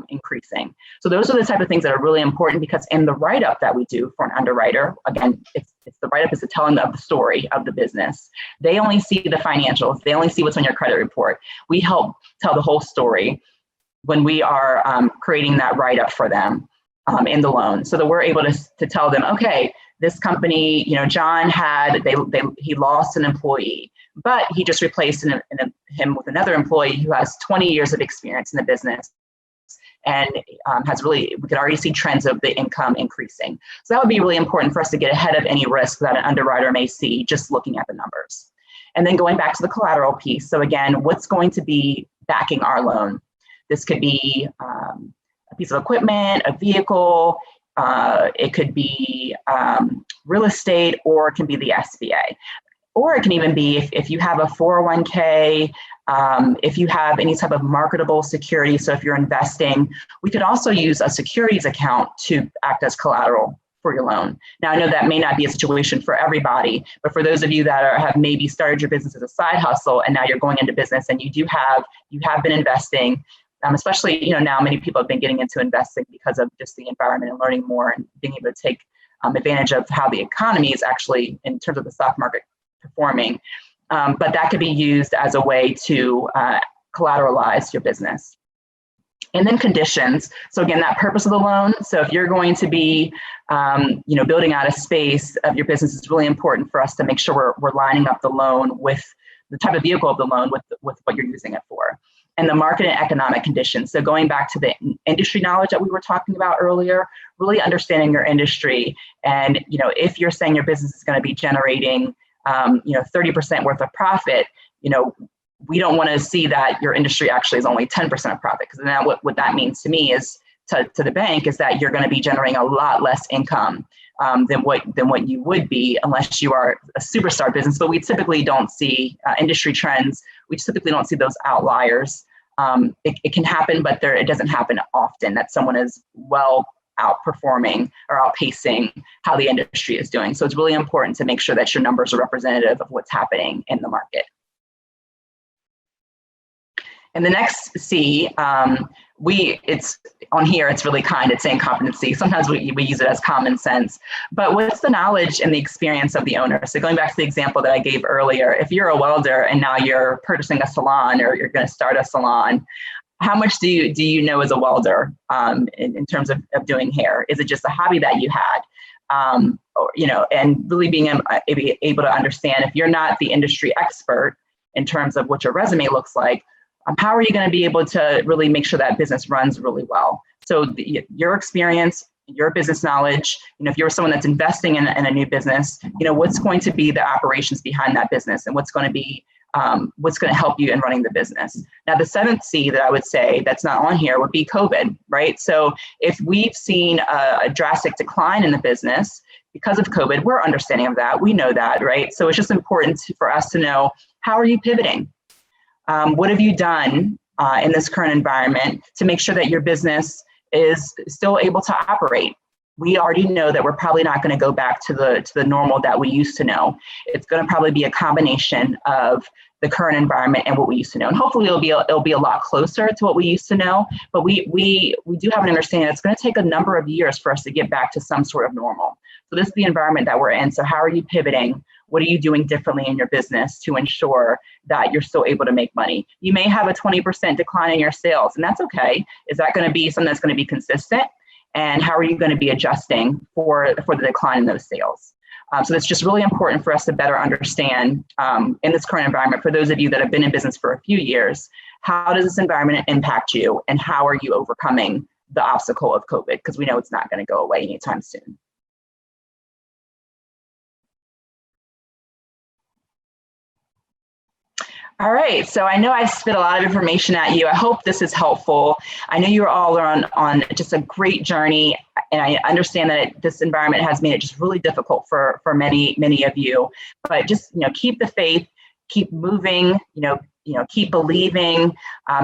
increasing. So those are the type of things that are really important, because in the write-up that we do for an underwriter, again, it's the write-up is the telling of the story of the business. They only see the financials. They only see what's on your credit report. We help tell the whole story when we are creating that write-up for them in the loan, so that we're able to tell them, okay, this company, John he lost an employee, but he just replaced him with another employee who has 20 years of experience in the business and we could already see trends of the income increasing. So that would be really important for us to get ahead of any risk that an underwriter may see just looking at the numbers. And then going back to the collateral piece. So again, what's going to be backing our loan? This could be a piece of equipment, a vehicle, it could be real estate, or it can be the SBA. Or it can even be if you have a 401k, if you have any type of marketable security. So if you're investing, we could also use a securities account to act as collateral for your loan. Now, I know that may not be a situation for everybody, but for those of you that have maybe started your business as a side hustle and now you're going into business and you have been investing, especially, now many people have been getting into investing because of just the environment and learning more and being able to take advantage of how the economy is actually, in terms of the stock market, performing. But that could be used as a way to collateralize your business. And then conditions. So again, that purpose of the loan. So if you're going to be, building out a space of your business, it's really important for us to make sure we're lining up the loan with the type of vehicle of the loan with what you're using it for. And the market and economic conditions. So going back to the industry knowledge that we were talking about earlier, really understanding your industry. And, if you're saying your business is going to be generating, 30% worth of profit, we don't want to see that your industry actually is only 10% of profit. Because then what that means to me is to the bank is that you're going to be generating a lot less income than what you would be unless you are a superstar business. But we typically don't see industry trends. We typically don't see those outliers. It can happen, but it doesn't happen often that someone is well outperforming or outpacing how the industry is doing. So it's really important to make sure that your numbers are representative of what's happening in the market. And the next C, it's on here, it's really kind, it's saying competency. Sometimes we use it as common sense, but what's the knowledge and the experience of the owner? So going back to the example that I gave earlier, if you're a welder and now you're purchasing a salon or you're going to start a salon, how much do you know as a welder in terms of doing hair? Is it just a hobby that you had? And really being able to understand, if you're not the industry expert in terms of what your resume looks like, how are you going to be able to really make sure that business runs really well? So your experience, your business knowledge, if you're someone that's investing in a new business, what's going to be the operations behind that business and what's going to help you in running the business. Now, the seventh C that I would say that's not on here would be COVID, right? So if we've seen a drastic decline in the business because of COVID, we're understanding of that. We know that, right? So it's just important for us to know, how are you pivoting? What have you done in this current environment to make sure that your business is still able to operate? we already know that we're probably not going to go back to the normal that we used to know. It's going to probably be a combination of the current environment and what we used to know. And hopefully it'll be a lot closer to what we used to know. But we do have an understanding that it's going to take a number of years for us to get back to some sort of normal. So this is the environment that we're in. So how are you pivoting? What are you doing differently in your business to ensure that you're still able to make money? You may have a 20% decline in your sales, and that's okay. Is that going to be something that's going to be consistent? And how are you going to be adjusting for the decline in those sales? So it's just really important for us to better understand in this current environment, for those of you that have been in business for a few years, how does this environment impact you, and how are you overcoming the obstacle of COVID? Because we know it's not going to go away anytime soon. All right, so I know I spit a lot of information at you. I hope this is helpful. I know you're all on just a great journey, and I understand that this environment has made it just really difficult for many of you. But just keep the faith, keep moving, keep believing,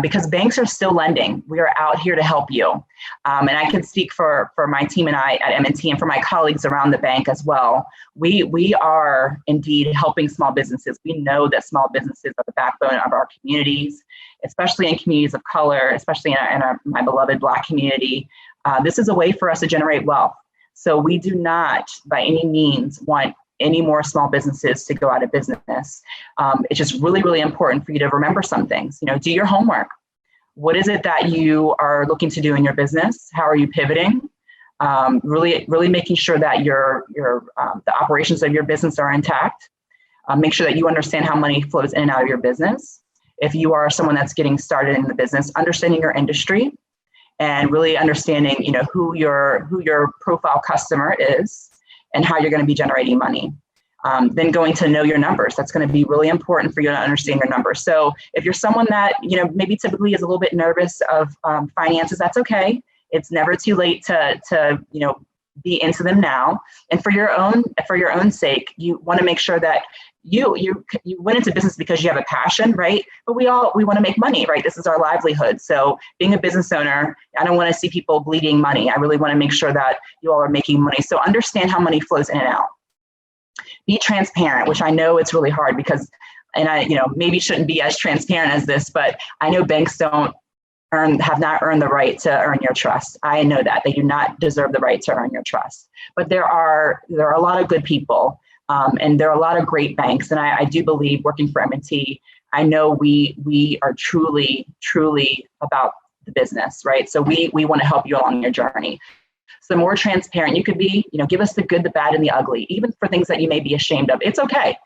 because banks are still lending. We are out here to help you. And I can speak for my team and I at M&T and for my colleagues around the bank as well. We are indeed helping small businesses. We know that small businesses are the backbone of our communities, especially in communities of color, especially in my beloved Black community. This is a way for us to generate wealth. So we do not by any means want any more small businesses to go out of business. It's just really, really important for you to remember some things. Do your homework. What is it that you are looking to do in your business? How are you pivoting? Really making sure that the operations of your business are intact. Make sure that you understand how money flows in and out of your business. If you are someone that's getting started in the business, understanding your industry and really understanding, who your profile customer is and how you're going to be generating money. Then going to know your numbers. That's going to be really important for you to understand your numbers. So if you're someone that, maybe typically is a little bit nervous of finances, that's okay. It's never too late to be into them now. And for your own sake, you want to make sure that you went into business because you have a passion, right? But we want to make money, right? This is our livelihood. So being a business owner, I don't want to see people bleeding money. I really want to make sure that you all are making money. So understand how money flows in and out. Be transparent, which I know it's really hard because, and I, maybe shouldn't be as transparent as this, but I know banks have not earned the right to earn your trust. I know that they do not deserve the right to earn your trust. But there are a lot of good people. And there are a lot of great banks. And I do believe working for M&T, I know we are truly, truly about the business, right? So we want to help you along your journey. So the more transparent you could be, give us the good, the bad, and the ugly, even for things that you may be ashamed of. It's okay.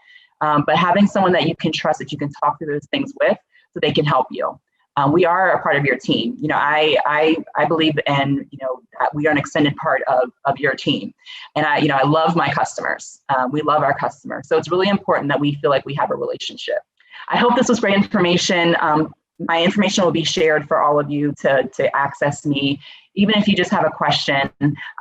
But having someone that you can trust, that you can talk through those things with, so they can help you. We are a part of your team. I believe in, that we are an extended part of your team. And I love my customers. We love our customers. So it's really important that we feel like we have a relationship. I hope this was great information. My information will be shared for all of you to access me. Even if you just have a question,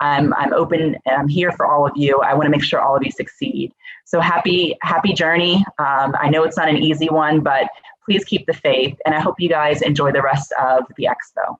I'm open and I'm here for all of you. I want to make sure all of you succeed. So happy journey. I know it's not an easy one, but please keep the faith, and I hope you guys enjoy the rest of the expo.